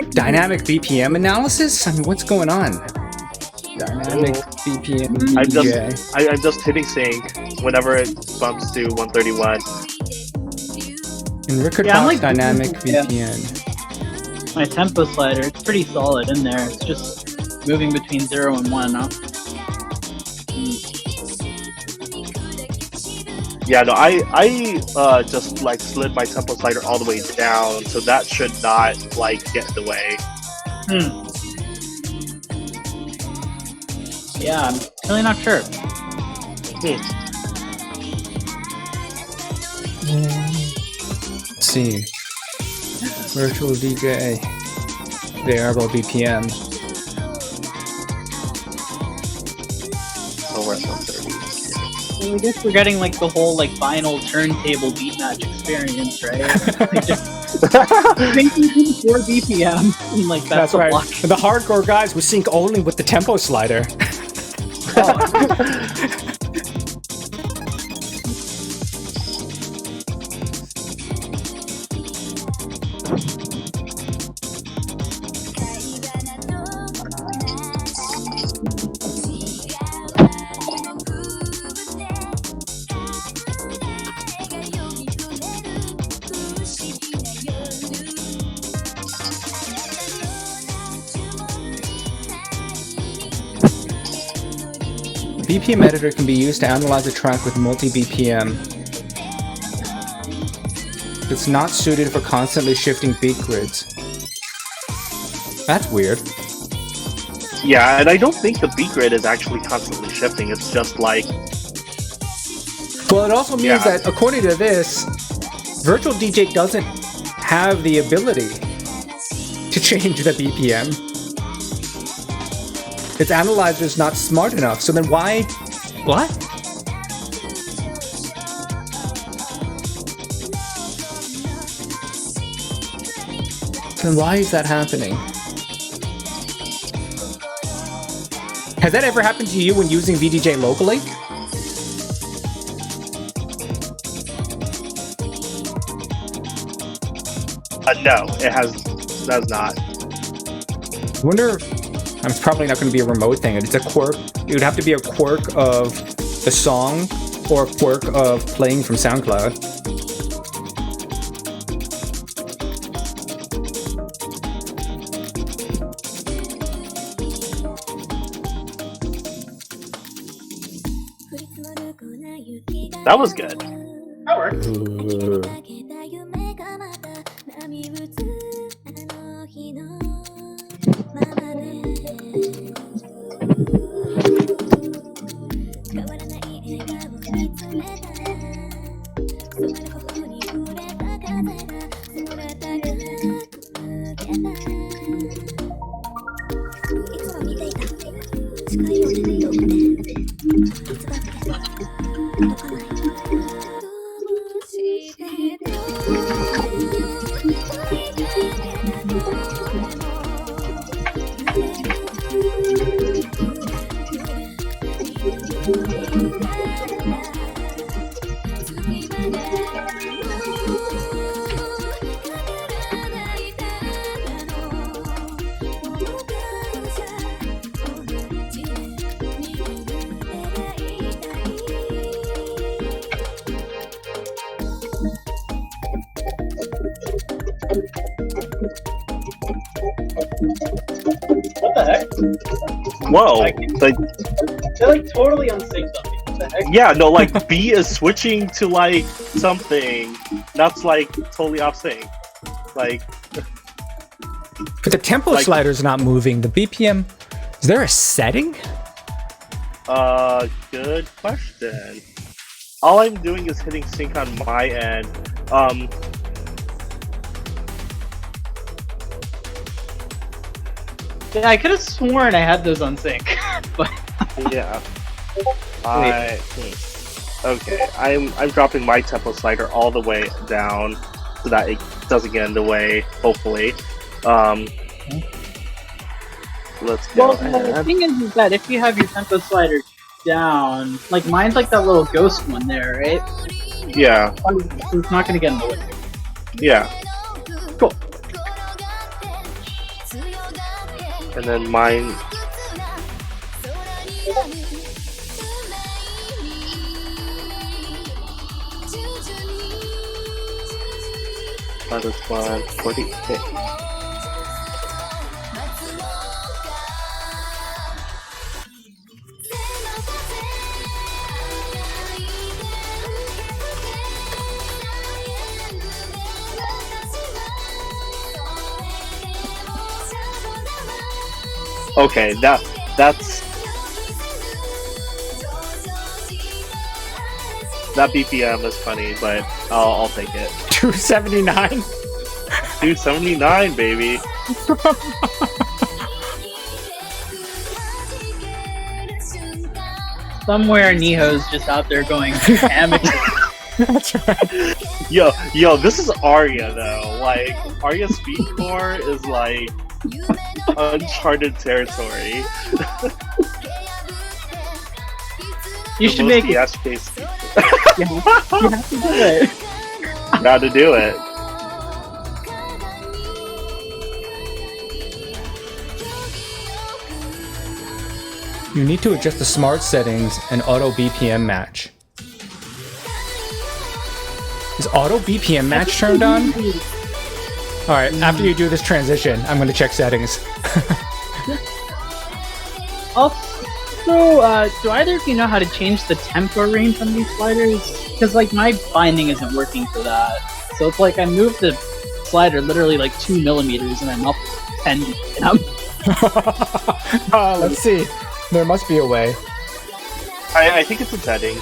dynamic BPM analysis? I mean, what's going on? Dynamic BPM DJ. I'm just hitting sync whenever it bumps to 131. In Rickard Fox dynamic BPM. My tempo slider, it's pretty solid in there. It's just moving between 0 and 1, huh? Yeah, no, I just like slid my tempo slider all the way down, so that should not like get in the way. Yeah, I'm really not sure. Let's see. Virtual DJ. Variable BPM. So we're at 130. Well, I guess we're getting like the whole like final turntable beat match experience, right? Like just making 4 BPM and like that's right. Block. The hardcore guys would sync only with the tempo slider. BPM editor can be used to analyze a track with multi-BPM. It's not suited for constantly shifting beat grids. That's weird. Yeah, and I don't think the beat grid is actually constantly shifting. It's just like... Well, it also means that, according to this, Virtual DJ doesn't have the ability to change the BPM. Its analyzer is not smart enough, so then why... What? Then why is that happening? Has that ever happened to you when using VDJ locally? No, it does not. I wonder... It's probably not going to be a remote thing. It's a quirk. It would have to be a quirk of the song or a quirk of playing from SoundCloud. That was good. That worked. What the heck? Whoa. They're like totally unsynced on me. What the heck? Yeah, no, like B is switching to like something that's like totally off sync. Like, but the tempo slider's not moving. The BPM, is there a setting? Good question. All I'm doing is hitting sync on my end. Yeah, I could have sworn I had those on sync, but yeah. Okay, I'm dropping my tempo slider all the way down so that it doesn't get in the way, hopefully. let's go. Well, the thing is that if you have your tempo slider down, like mine's like that little ghost one there, right? Yeah. So it's not gonna get in the way. Yeah. Cool. And then mine. Minus 148. Okay, that's that BPM is funny, but I'll take it. 279. 279, baby. Somewhere Niho's just out there going amateur. That's right. Yo, this is Arya though. Like Arya Speedcore is like uncharted territory. You should make it. Yes-based. You have to do it. Gotta do it. You need to adjust the smart settings and auto BPM match. Is auto BPM match turned on? Alright, after you do this transition, I'm going to check settings. Also, do either of you know how to change the tempo range on these sliders? Because like my binding isn't working for that. So it's like I moved the slider literally like 2 millimeters and I'm up 10. And I'm Let's see. There must be a way. I think it's a setting.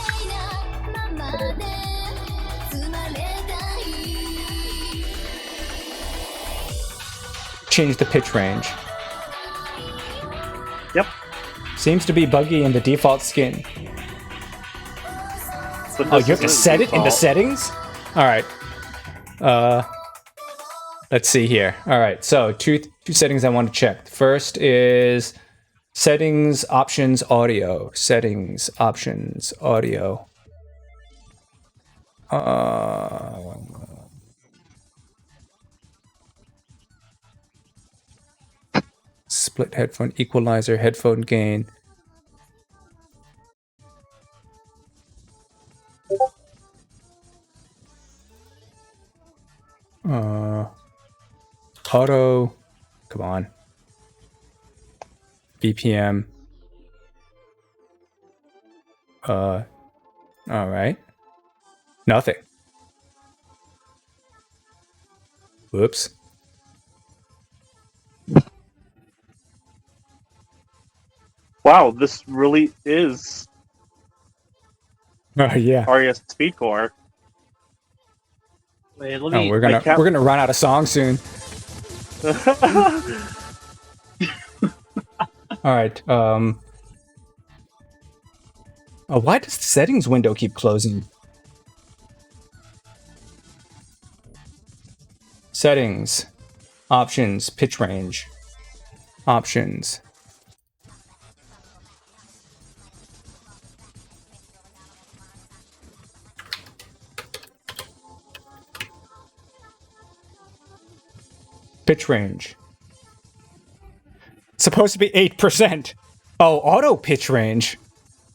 Change the pitch range. Yep. Seems to be buggy in the default skin. But Oh, this you have to isn't set it in the default. settings? Alright. Let's see here. Alright, so two settings I want to check. The first is settings, options, audio. Settings, options, audio. Split headphone equalizer, headphone gain. Auto. Come on. BPM. All right. Nothing. Whoops. Wow, this really is Oh yeah. Arya Speedcore. wait, let Oh, me. we're gonna run out of songs soon. All right. Oh, why does the settings window keep closing? Settings, options, pitch range, options. Pitch range. It's supposed to be 8%. Oh, auto pitch range.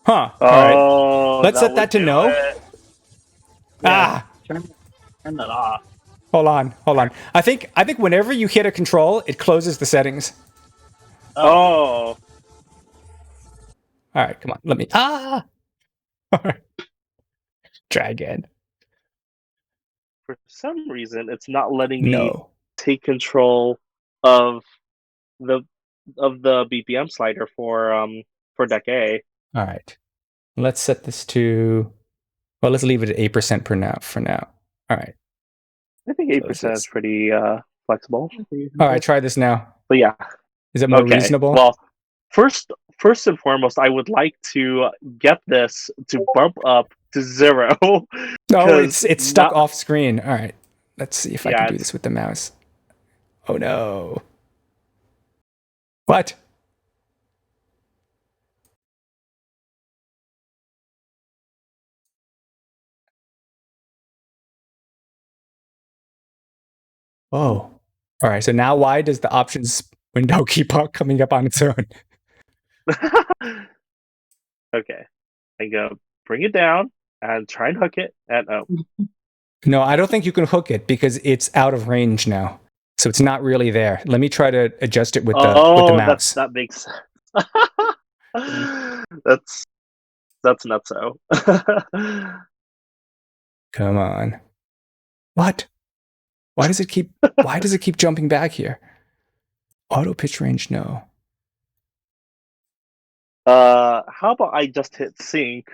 Huh. All right. Oh, Let's set would that to do no. it. Ah. Turn that off. Hold on. I think whenever you hit a control, it closes the settings. Oh. All right, come on. Let me. All right. Try again. For some reason, it's not letting me No. take control of the BPM slider for deck A. All right. Let's set this to. Well, let's leave it at 8% for now. All right. I think 8% is pretty flexible. All right. Try this now. But yeah. Is it more Okay. reasonable? Well, first and foremost, I would like to get this to bump up to 0. No, 'cause it's stuck not- off screen. All right. Let's see if I Yeah, can do it's- this with the mouse. Oh no. What? Oh. All right. So now why does the options window keep coming up on its own? Okay. I go bring it down and try and hook it. And oh, No, I don't think you can hook it because it's out of range now. So it's not really there. Let me try to adjust it with the mouse. that makes sense. that's nutso. Come on. What? Why does it keep jumping back here? Auto pitch range, no. How about I just hit sync,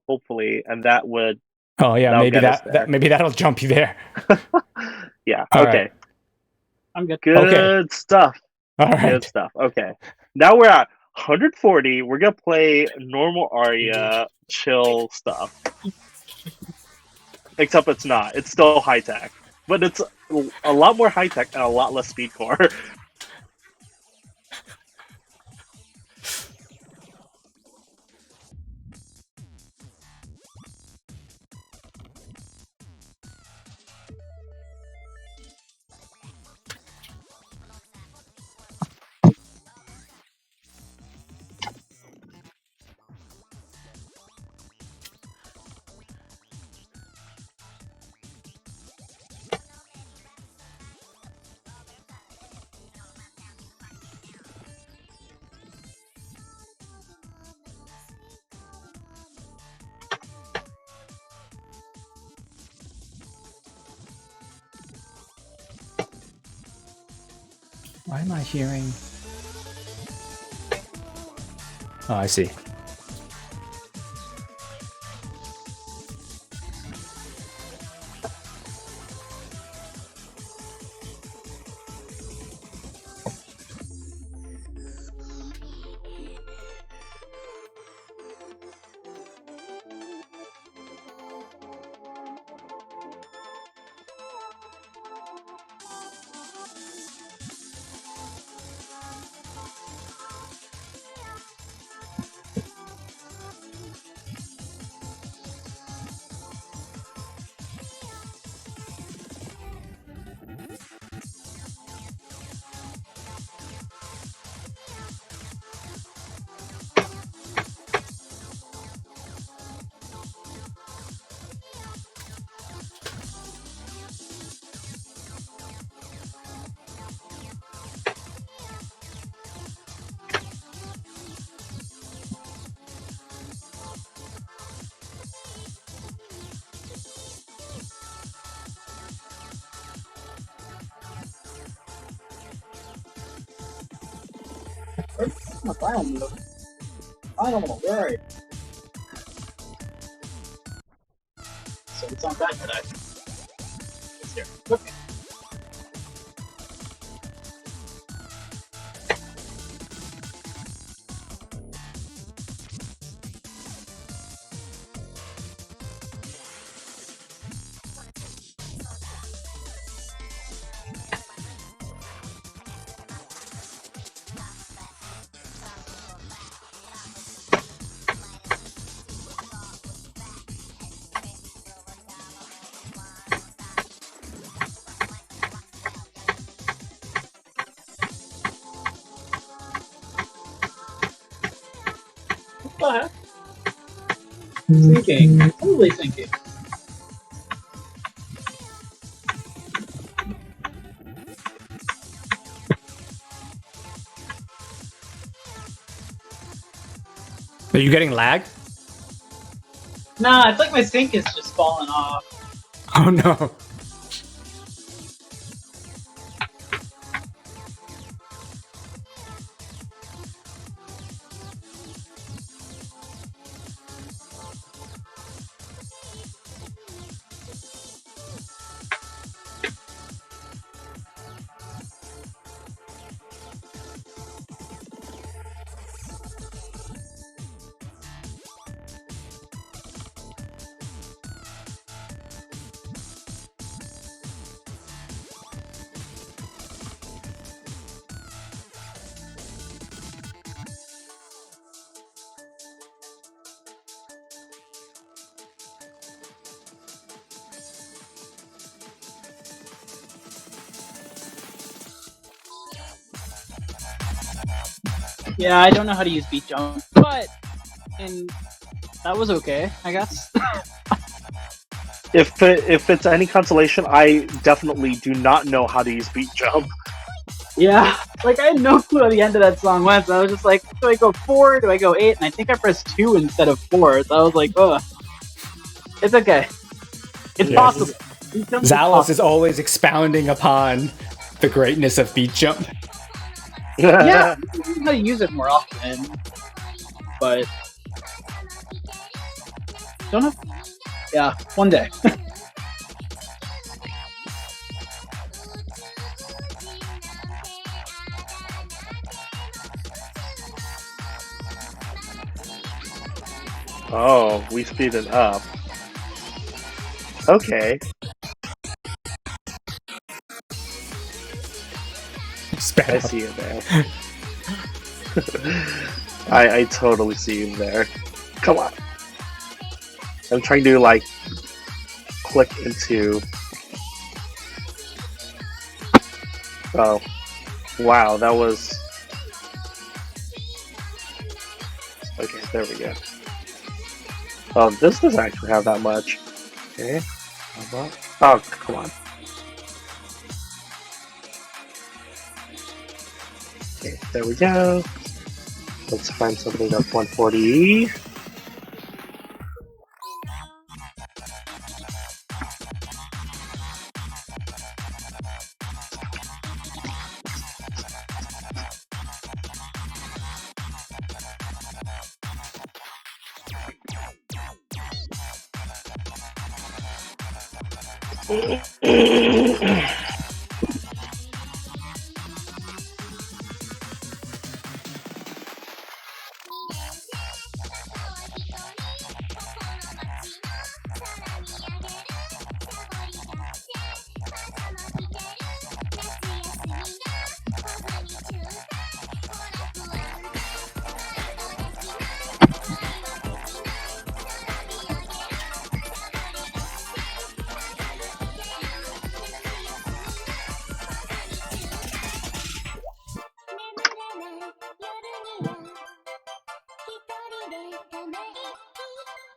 hopefully, and that would. Oh yeah, maybe get us there. maybe that'll jump you there. Yeah. All okay. right. I'm good. Good stuff. All right. Good stuff. Okay. Now we're at 140. We're gonna play normal aria, chill stuff. Except it's not. It's still high tech, but it's a lot more high tech and a lot less speed core. Why am I hearing? Oh, I see. My final move. I don't want to worry. So it's on that today. It's here. Okay. What the heck? Thinking. Totally thinking. Are you getting lag? Nah, it's like my sync is just falling off. Oh no. Yeah, I don't know how to use beat jump, but that was okay, I guess. If it's any consolation, I definitely do not know how to use beat jump. Yeah, like I had no clue how the end of that song went. So I was just like, do I go 4? Do I go 8? And I think I pressed 2 instead of 4. So I was like, ugh. It's okay. It's possible. Zalos is always expounding upon the greatness of beat jump. Yeah, I don't know how to use it more often, but don't know. Yeah, one day. Oh, we speed it up. Okay. I see you there. I totally see you there. Come on. I'm trying to like click into. Oh, wow, that was. Okay, there we go. Oh, this doesn't actually have that much. Okay. How about... Oh, come on. Okay, there we go. Let's find something that's 140.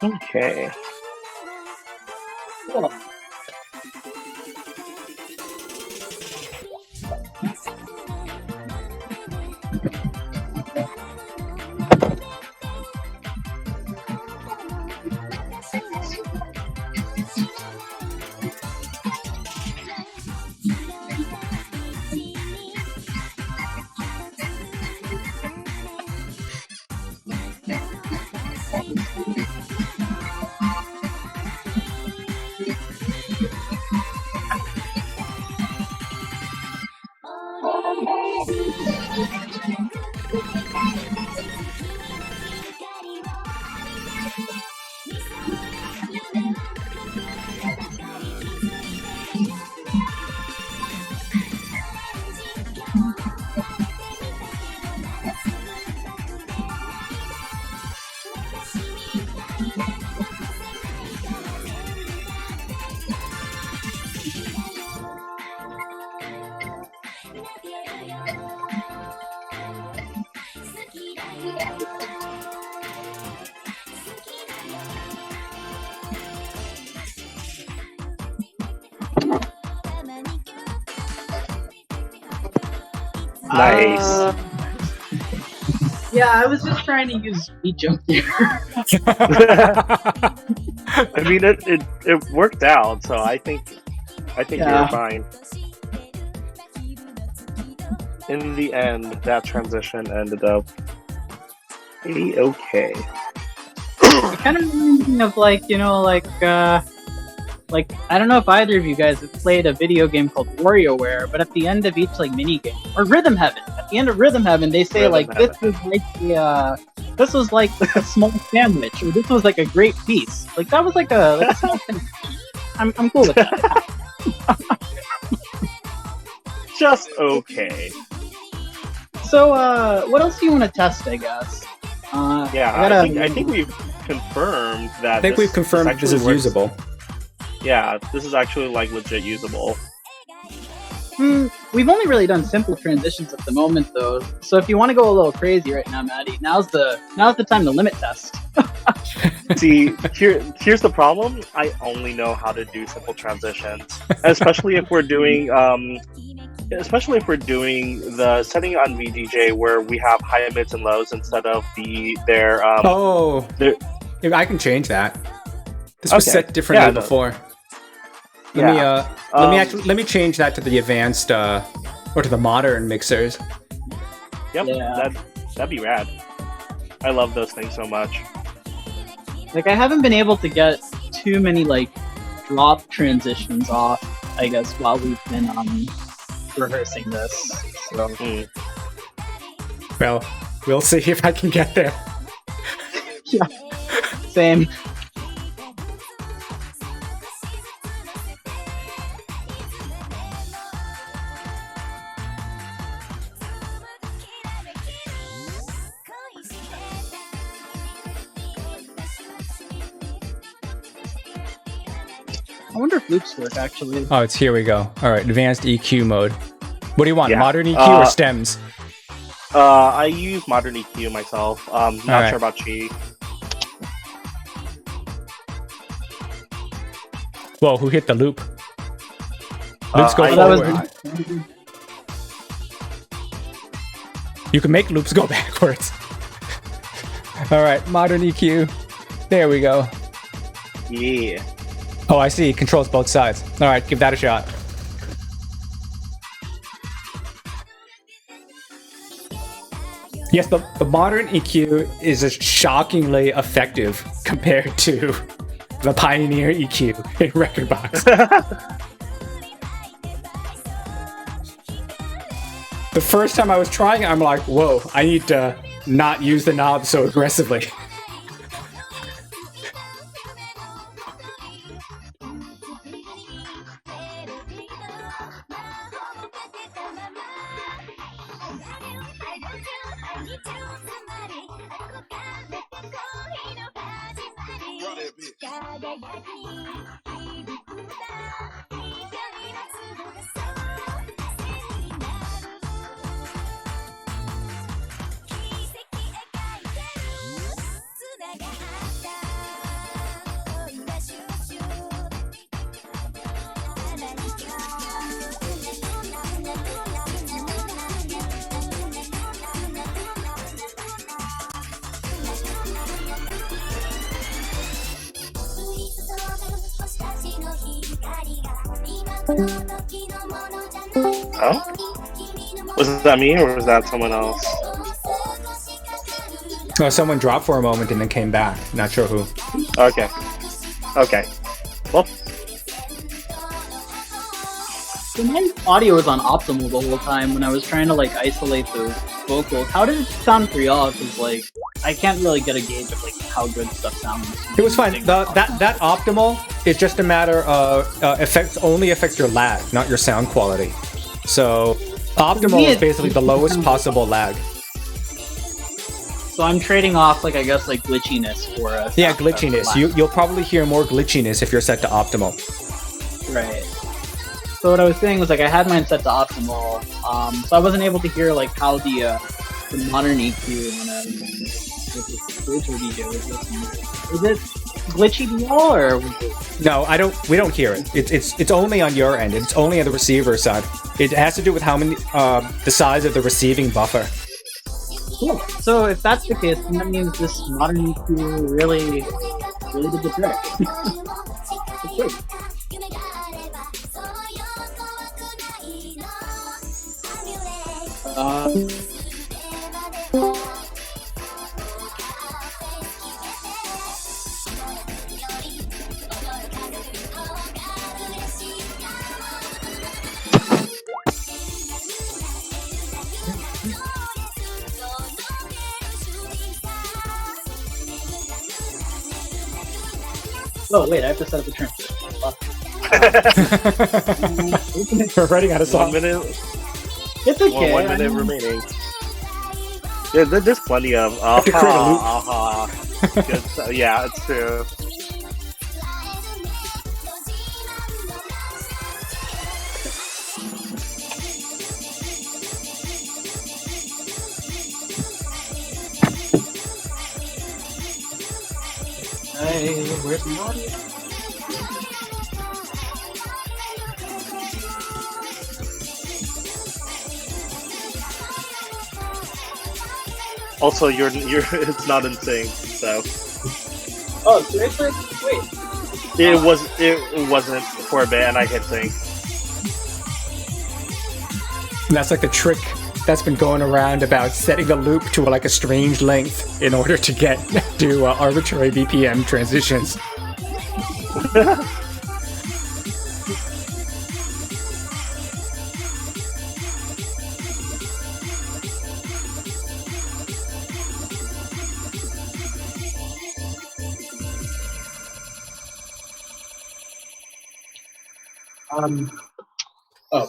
Okay. Cool. Nice. Yeah, I was just trying to use beat jump there. I mean, it worked out, so I think Yeah. you're fine. In the end, that transition ended up okay. It kind of reminds me of like I don't know if either of you guys have played a video game called WarioWare, but at the end of each like mini game or Rhythm Heaven, at the end of Rhythm Heaven, they say this was like a small sandwich, or this was like a great piece. Like that was like a small thing. I'm cool with that. Just okay. So what else do you want to test? I guess. I think we've confirmed that. I think we've confirmed this is usable. Yeah, this is actually like legit usable. We've only really done simple transitions at the moment, though. So if you want to go a little crazy right now, Maddie, now's the time to limit test. See, here's the problem. I only know how to do simple transitions, especially if we're doing the setting on VDJ where we have high, mids, and lows instead of their. I can change that. This was set differently before. Let me change that to the advanced or to the modern mixers. Yep, that'd be rad. I love those things so much. Like, I haven't been able to get too many like drop transitions off, I guess, while we've been rehearsing this. So. Well, we'll see if I can get there. Yeah, same. I wonder if loops work, actually. Oh, here we go. All right, advanced EQ mode. What do you want, modern EQ or stems? I use modern EQ myself. Not sure about Chi. Whoa, who hit the loop? Loops go forward. You can make loops go backwards. All right, modern EQ. There we go. Yeah. Oh, I see. It controls both sides. All right, give that a shot. Yes, the modern EQ is shockingly effective compared to the Pioneer EQ in Rekordbox. The first time I was trying it, I'm like, whoa, I need to not use the knob so aggressively. Oh? Was that me or was that someone else? Oh, someone dropped for a moment and then came back. Not sure who. Okay. Well. So my audio was on optimal the whole time when I was trying to like isolate the vocals. How did it sound for y'all? Because like I can't really get a gauge of like how good stuff sounds. It was fine. That optimal is just a matter of only affects your lag, not your sound quality. So optimal is basically the lowest possible lag. So I'm trading off like I guess like glitchiness for us. Yeah, glitchiness. You'll probably hear more glitchiness if you're set to optimal. Right. So what I was saying was like I had mine set to optimal, so I wasn't able to hear like how the modern EQ when I was virtual DJ was listening. Is it glitchy to y'all or? No, I don't. We don't hear it. It's only on your end. It's only on the receiver side. It has to do with how many the size of the receiving buffer. Cool. So if that's the case, then that means this modern EQ really did the trick. It's good. Oh wait, I have to set up the transfer. We're running out of song. 1 minute. It's okay. 1 minute remaining. Yeah, there's plenty of good stuff. Yeah, it's true. Hey, where's my audio? Also, you're it's not in sync, so Oh, seriously? Wait. it wasn't for a bit, and I hit sync. And that's like the trick that's been going around about setting a loop to like a strange length in order to get to arbitrary BPM transitions. Oh.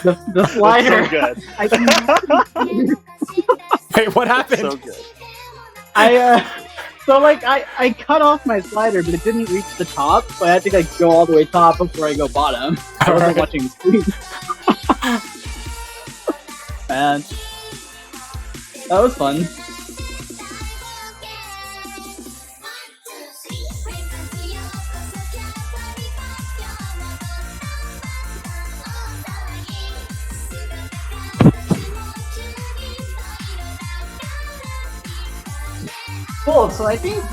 the slider. So good. I can, Wait, what happened? So good. so like I cut off my slider, but it didn't reach the top, so I had to like go all the way top before I go bottom. I wasn't watching the screen. Man, that was fun. Cool. So I think,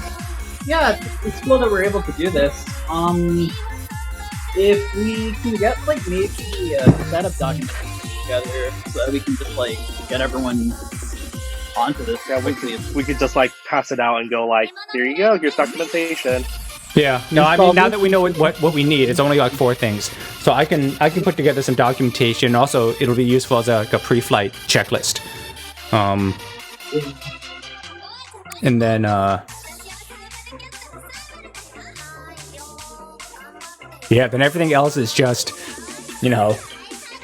yeah, it's cool that we're able to do this. If we can get like maybe a setup document together, so that we can just like get everyone onto this. Yeah, we could just like pass it out and go like, here you go, here's documentation. Yeah. No, I mean, now that we know what we need, it's only like 4 things. So I can put together some documentation. Also, it'll be useful as a pre-flight checklist. And then yeah, then everything else is just,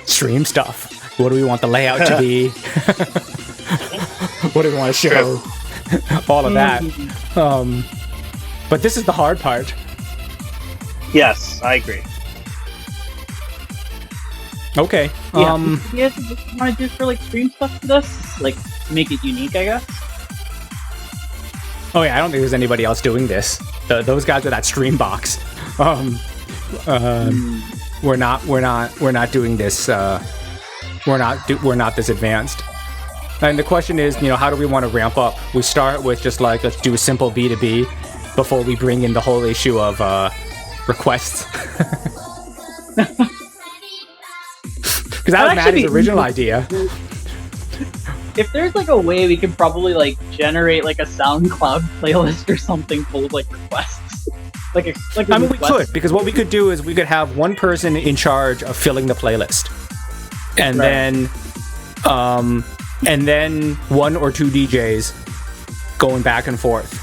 stream stuff. What do we want the layout to be? What do we want to show? All of that. But this is the hard part. Yes, I agree. Okay. Yeah. You guys want to do for like stream stuff to this? Like make it unique, I guess. Oh yeah, I don't think there's anybody else doing this. Those guys with that stream box. We're not doing this. We're not this advanced. And the question is, how do we want to ramp up? We start with just like, let's do a simple B2B before we bring in the whole issue of requests. Because that was Maddie's original idea. If there's like a way we could probably like generate like a SoundCloud playlist or something full of like requests. We could, because what we could do is we could have one person in charge of filling the playlist. And then 1 or 2 DJs going back and forth.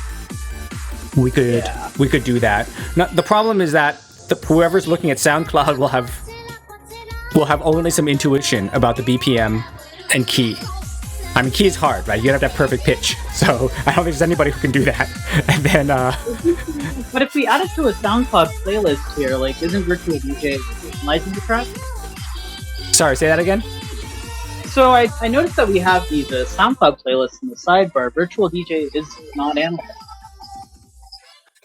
We could do that. Now, the problem is that whoever's looking at SoundCloud will have only some intuition about the BPM and key. I mean, key is hard, right? You have to have perfect pitch. So I don't think there's anybody who can do that. And then, but if we add it to a SoundCloud playlist here, like, isn't Virtual DJ licensed the track? Sorry, say that again? So I noticed that we have these SoundCloud playlists in the sidebar. Virtual DJ is not analyzed.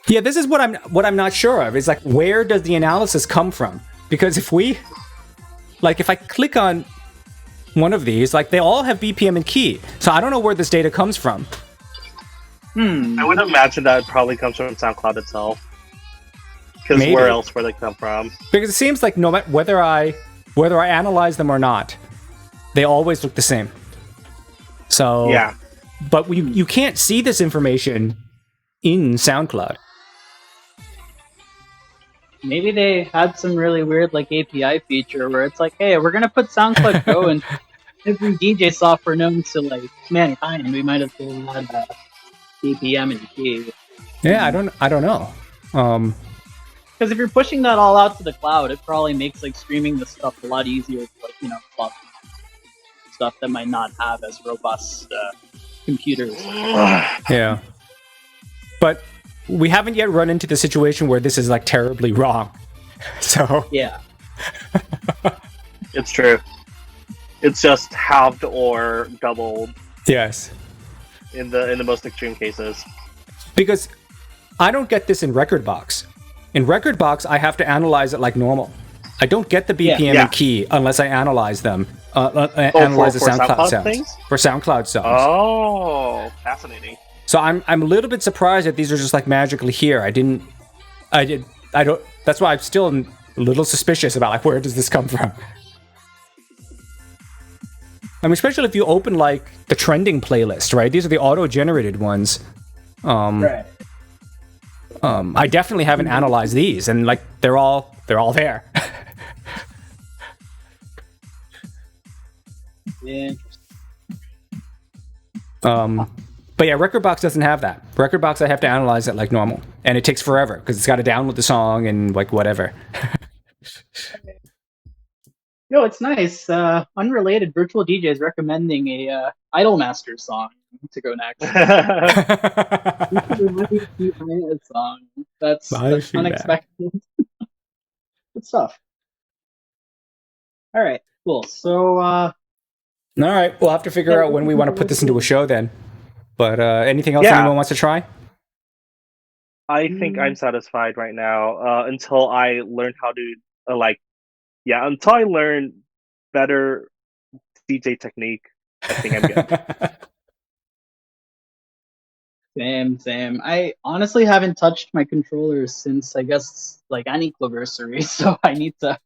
Yeah, this is what I'm not sure of. Is like, where does the analysis come from? Because if I click on one of these, like, they all have BPM and key. So I don't know where this data comes from. I would imagine that it probably comes from SoundCloud itself. Because where else would they come from? Because it seems like no matter whether I analyze them or not, they always look the same. So yeah, but you can't see this information in SoundCloud. Maybe they had some really weird like API feature where it's like, hey, we're gonna put SoundCloud Go in every DJ software known to like mankind. We might have to add BPM and key. Yeah, I don't know. Because if you're pushing that all out to the cloud, it probably makes like streaming this stuff a lot easier. Like stuff that might not have as robust computers. Yeah, but we haven't yet run into the situation where this is like terribly wrong. So yeah, it's true. It's just halved or doubled. Yes. in the most extreme cases. Because I don't get this in Rekordbox. In Rekordbox, I have to analyze it like normal. I don't get the BPM and key unless I analyze them. Analyze the SoundCloud sounds things? for SoundCloud songs. Oh, fascinating. So I'm a little bit surprised that these are just like magically here. I don't. That's why I'm still a little suspicious about like where does this come from. I mean, especially if you open like the trending playlist, right? These are the auto-generated ones. Right. I definitely haven't analyzed these, and like they're all there. Interesting. But yeah, Rekordbox doesn't have that. Rekordbox, I have to analyze it like normal, and it takes forever because it's got to download the song and like whatever. Yo, it's nice. Unrelated, Virtual DJ is recommending a Idolmaster song to go next. Song. That's unexpected. Good stuff. All right, cool. So, all right, we'll have to figure out when we want to put this into a show then. But anything else anyone wants to try? I think I'm satisfied right now until I learn how to until I learn better DJ technique. I think I'm good. Same. I honestly haven't touched my controllers since I guess like any anniversary, so I need to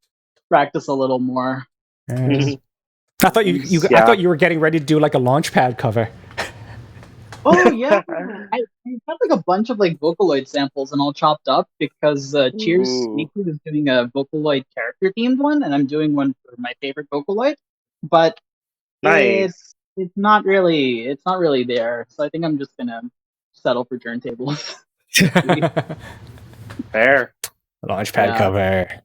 practice a little more. I thought I thought you were getting ready to do like a Launchpad cover. Oh yeah, I had like a bunch of like Vocaloid samples and all chopped up because Cheers Sneaky is doing a Vocaloid character themed one, and I'm doing one for my favorite Vocaloid, but nice. It's not really there. So I think I'm just gonna settle for turntables. Fair. Launchpad cover.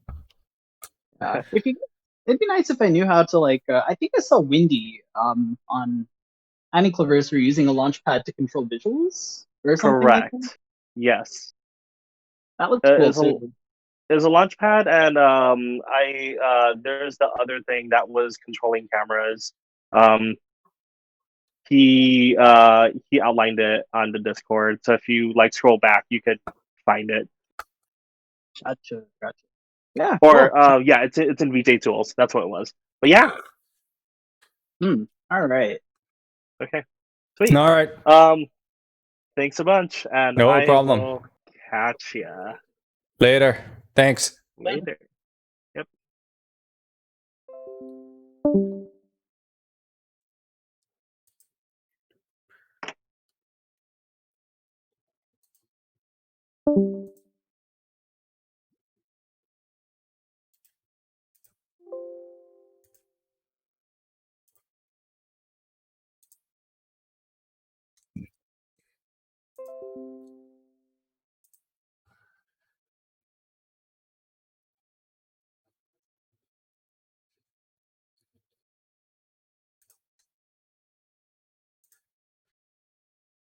It'd be nice if I knew how to like. I think I saw Windy on Anniversary using a Launchpad to control visuals or something. Correct. Like that. Yes. That looks cool too. There's a Launchpad, and there's the other thing that was controlling cameras. He outlined it on the Discord, so if you like scroll back, you could find it. Gotcha. Yeah. Or cool. It's in VJ Tools. That's what it was. But yeah. All right. Okay. Sweet. All right. Thanks a bunch, and no I problem. will catch ya later. Thanks. Later. Yep.